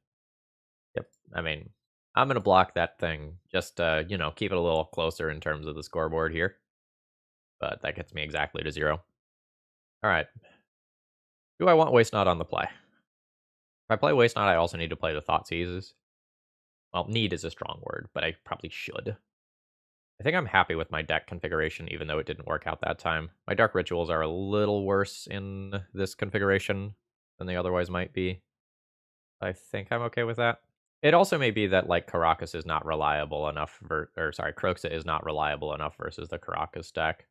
Speaker 1: Yep. I mean, I'm gonna block that thing. Just, you know, keep it a little closer in terms of the scoreboard here. But that gets me exactly to 0. Alright. Do I want Waste Not on the play? If I play Waste Not, I also need to play the Thoughtseizes. Well, need is a strong word, but I probably should. I think I'm happy with my deck configuration, even though it didn't work out that time. My Dark Rituals are a little worse in this configuration than they otherwise might be. I think I'm okay with that. It also may be that, like, Caracas is not reliable enough, Kroxa is not reliable enough versus the Caracas deck.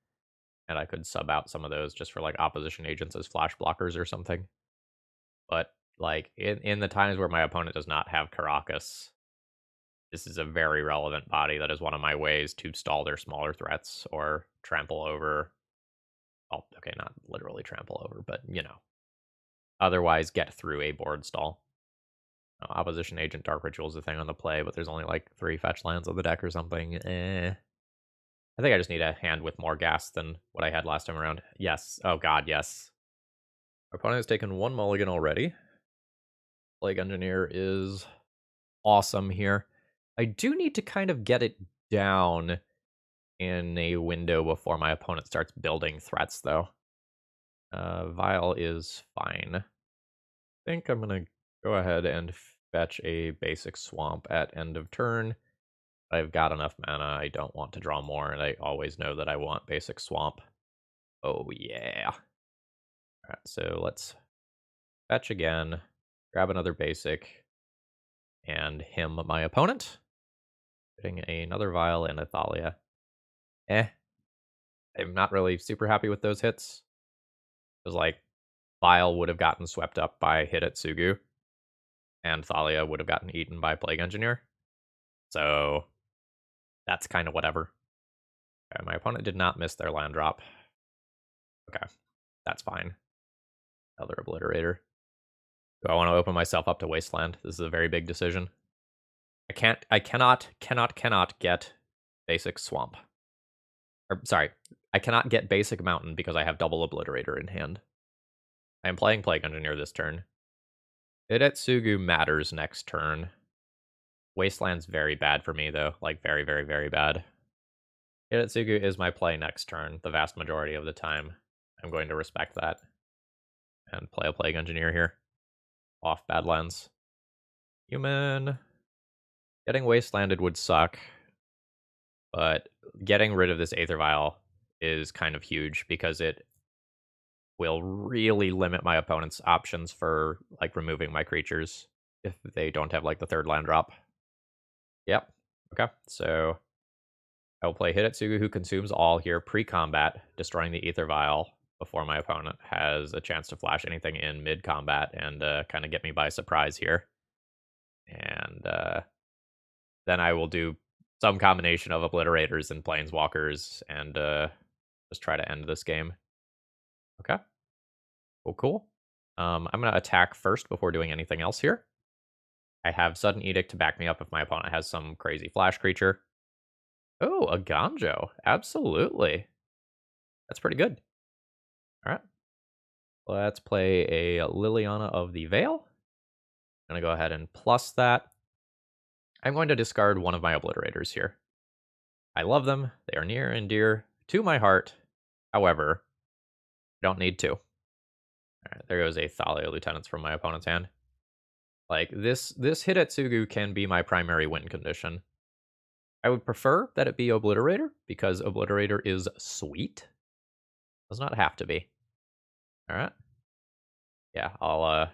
Speaker 1: And I could sub out some of those just for, like, opposition agents as flash blockers or something. But, like, in the times where my opponent does not have Caracas, this is a very relevant body that is one of my ways to stall their smaller threats or trample over. Well, okay, not literally trample over, but, you know, otherwise get through a board stall. Opposition agent Dark Ritual is the thing on the play, but there's only like 3 fetch lands on the deck or something. I think I just need a hand with more gas than what I had last time around. Yes. Oh god, yes. Our opponent has taken 1 mulligan already. Plague Engineer is awesome here. I do need to kind of get it down in a window before my opponent starts building threats, though. Vial is fine. I think I'm going to go ahead and fetch a basic swamp at end of turn. I've got enough mana. I don't want to draw more, and I always know that I want basic swamp. Oh, yeah. Alright, so let's fetch again, grab another basic, and him my opponent. Getting another Vial and a Thalia. I'm not really super happy with those hits. Because, like, Vial would have gotten swept up by Hidetsugu, and Thalia would have gotten eaten by Plague Engineer. So, that's kind of whatever. Okay, my opponent did not miss their land drop. Okay, that's fine. Another Obliterator. Do I want to open myself up to Wasteland? This is a very big decision. I cannot get basic Swamp. Or, sorry, I cannot get basic Mountain because I have double Obliterator in hand. I am playing Plague Engineer this turn. Hidetsugu matters next turn. Wasteland's very bad for me, though. Like, very, very, very bad. Hidetsugu is my play next turn, the vast majority of the time. I'm going to respect that. And play a Plague Engineer here. Off Badlands. Human. Getting Wastelanded would suck. But getting rid of this Aether Vial is kind of huge because it will really limit my opponent's options for, like, removing my creatures if they don't have, like, the 3rd land drop. Yep. Okay, so I will play Hidetsugu, who consumes all here pre-combat, destroying the Aether Vial before my opponent has a chance to flash anything in mid-combat and kind of get me by surprise here. And then I will do some combination of Obliterators and Planeswalkers and just try to end this game. Okay. Cool, cool. I'm going to attack first before doing anything else here. I have Sudden Edict to back me up if my opponent has some crazy flash creature. Oh, a Ganjo. Absolutely. That's pretty good. All right. Let's play a Liliana of the Veil. I'm going to go ahead and plus that. I'm going to discard one of my Obliterators here. I love them. They are near and dear to my heart. However, I don't need to. All right, there goes a Thalia Lieutenants from my opponent's hand. Like, this Hidetsugu can be my primary win condition. I would prefer that it be Obliterator, because Obliterator is sweet. Does not have to be. Alright. Yeah, I'll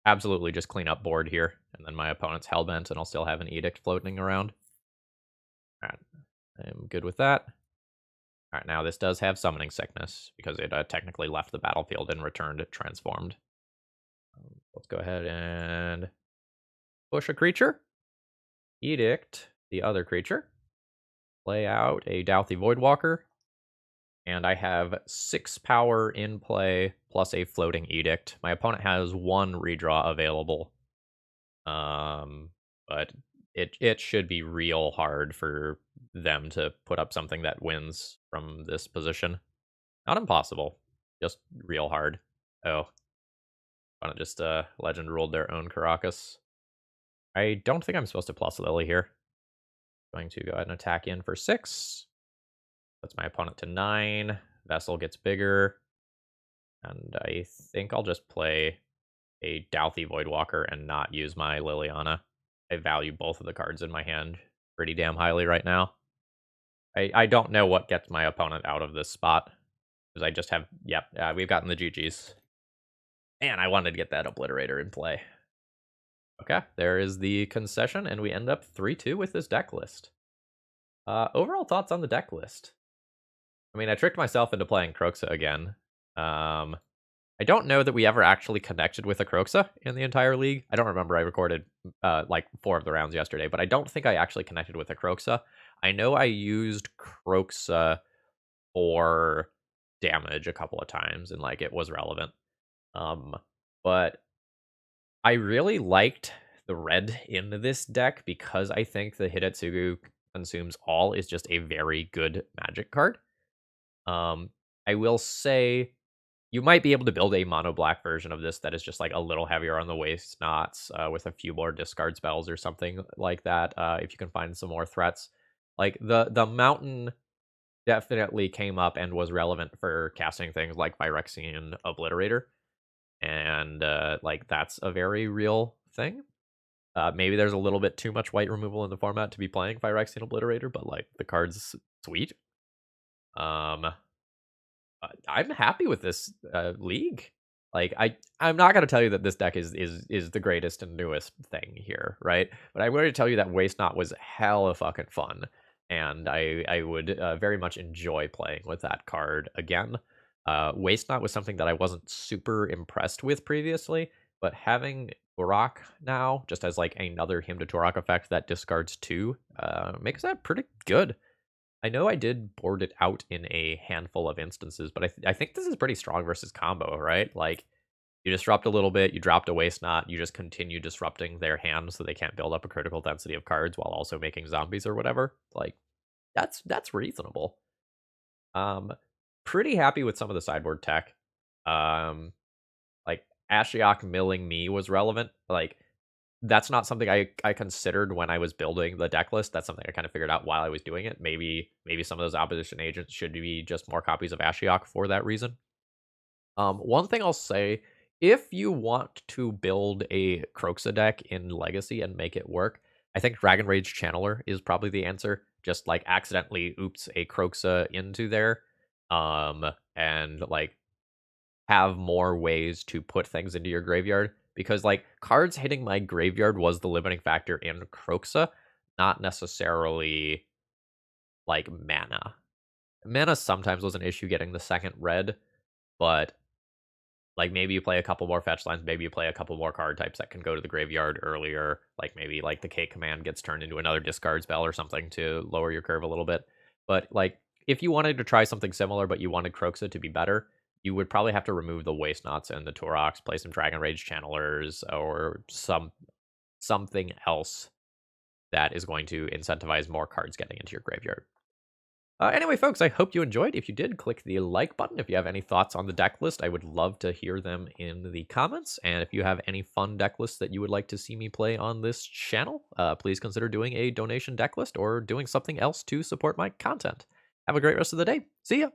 Speaker 1: absolutely just clean up board here, and then my opponent's Hellbent, and I'll still have an Edict floating around. Alright, I'm good with that. Alright, now this does have Summoning Sickness, because it technically left the battlefield and returned transformed. Let's go ahead and push a creature. Edict the other creature. Play out a Douthie Voidwalker. And I have 6 power in play, plus a floating Edict. My opponent has 1 redraw available. But it should be real hard for them to put up something that wins from this position. Not impossible, just real hard. Oh. Just Legend ruled their own Caracas. I don't think I'm supposed to plus Lily here. Going to go ahead and attack in for 6. Puts my opponent to 9. Vessel gets bigger. And I think I'll just play a Douthie Voidwalker and not use my Liliana. I value both of the cards in my hand pretty damn highly right now. I don't know what gets my opponent out of this spot. Because I just have, we've gotten the GGs. Man, I wanted to get that Obliterator in play. Okay, there is the concession, and we end up 3-2 with this deck list. Overall thoughts on the deck list? I mean, I tricked myself into playing Kroxa again. I don't know that we ever actually connected with a Kroxa in the entire league. I don't remember. I recorded like 4 of the rounds yesterday, but I don't think I actually connected with a Kroxa. I know I used Kroxa for damage a couple of times, and like it was relevant. But I really liked the red in this deck because I think the Hidetsugu Consumes All is just a very good Magic card. I will say you might be able to build a mono black version of this that is just like a little heavier on the waist knots with a few more discard spells or something like that. If you can find some more threats, like the mountain definitely came up and was relevant for casting things like Phyrexian Obliterator, and like that's a very real thing. Maybe there's a little bit too much white removal in the format to be playing Phyrexian Obliterator, but like the card's sweet. I'm happy with this league. Like I'm not gonna tell you that this deck is the greatest and newest thing here, right? But I'm going to tell you that Waste Not was hella fucking fun, and I would very much enjoy playing with that card again. Waste Not was something that I wasn't super impressed with previously, but having Tourach now, just as like another Hymn to Tourach effect that discards 2, makes that pretty good. I know I did board it out in a handful of instances, but I think this is pretty strong versus combo, right? Like, you disrupt a little bit, you dropped a Waste Not, you just continue disrupting their hand so they can't build up a critical density of cards while also making zombies or whatever. Like, that's reasonable. Pretty happy with some of the sideboard tech. Like, Ashiok milling me was relevant. Like, that's not something I considered when I was building the deck list. That's something I kind of figured out while I was doing it. Maybe some of those opposition agents should be just more copies of Ashiok for that reason. One thing I'll say, if you want to build a Kroxa deck in Legacy and make it work, I think Dragon Rage Channeler is probably the answer. Just like accidentally oops a Kroxa into there. And like have more ways to put things into your graveyard, because like cards hitting my graveyard was the limiting factor in Kroxa, not necessarily like mana. Mana sometimes was an issue getting the second red, but Like, maybe you play a couple more fetch lines, maybe you play a couple more card types that can go to the graveyard earlier, like, maybe, like, the K command gets turned into another discard spell or something to lower your curve a little bit. But, like, if you wanted to try something similar, but you wanted Kroxa to be better, you would probably have to remove the Waste Knots and the Tourachs, play some Dragon Rage Channelers, or something else that is going to incentivize more cards getting into your graveyard. Anyway, folks, I hope you enjoyed. If you did, click the like button. If you have any thoughts on the deck list, I would love to hear them in the comments. And if you have any fun deck lists that you would like to see me play on this channel, please consider doing a donation deck list or doing something else to support my content. Have a great rest of the day. See ya!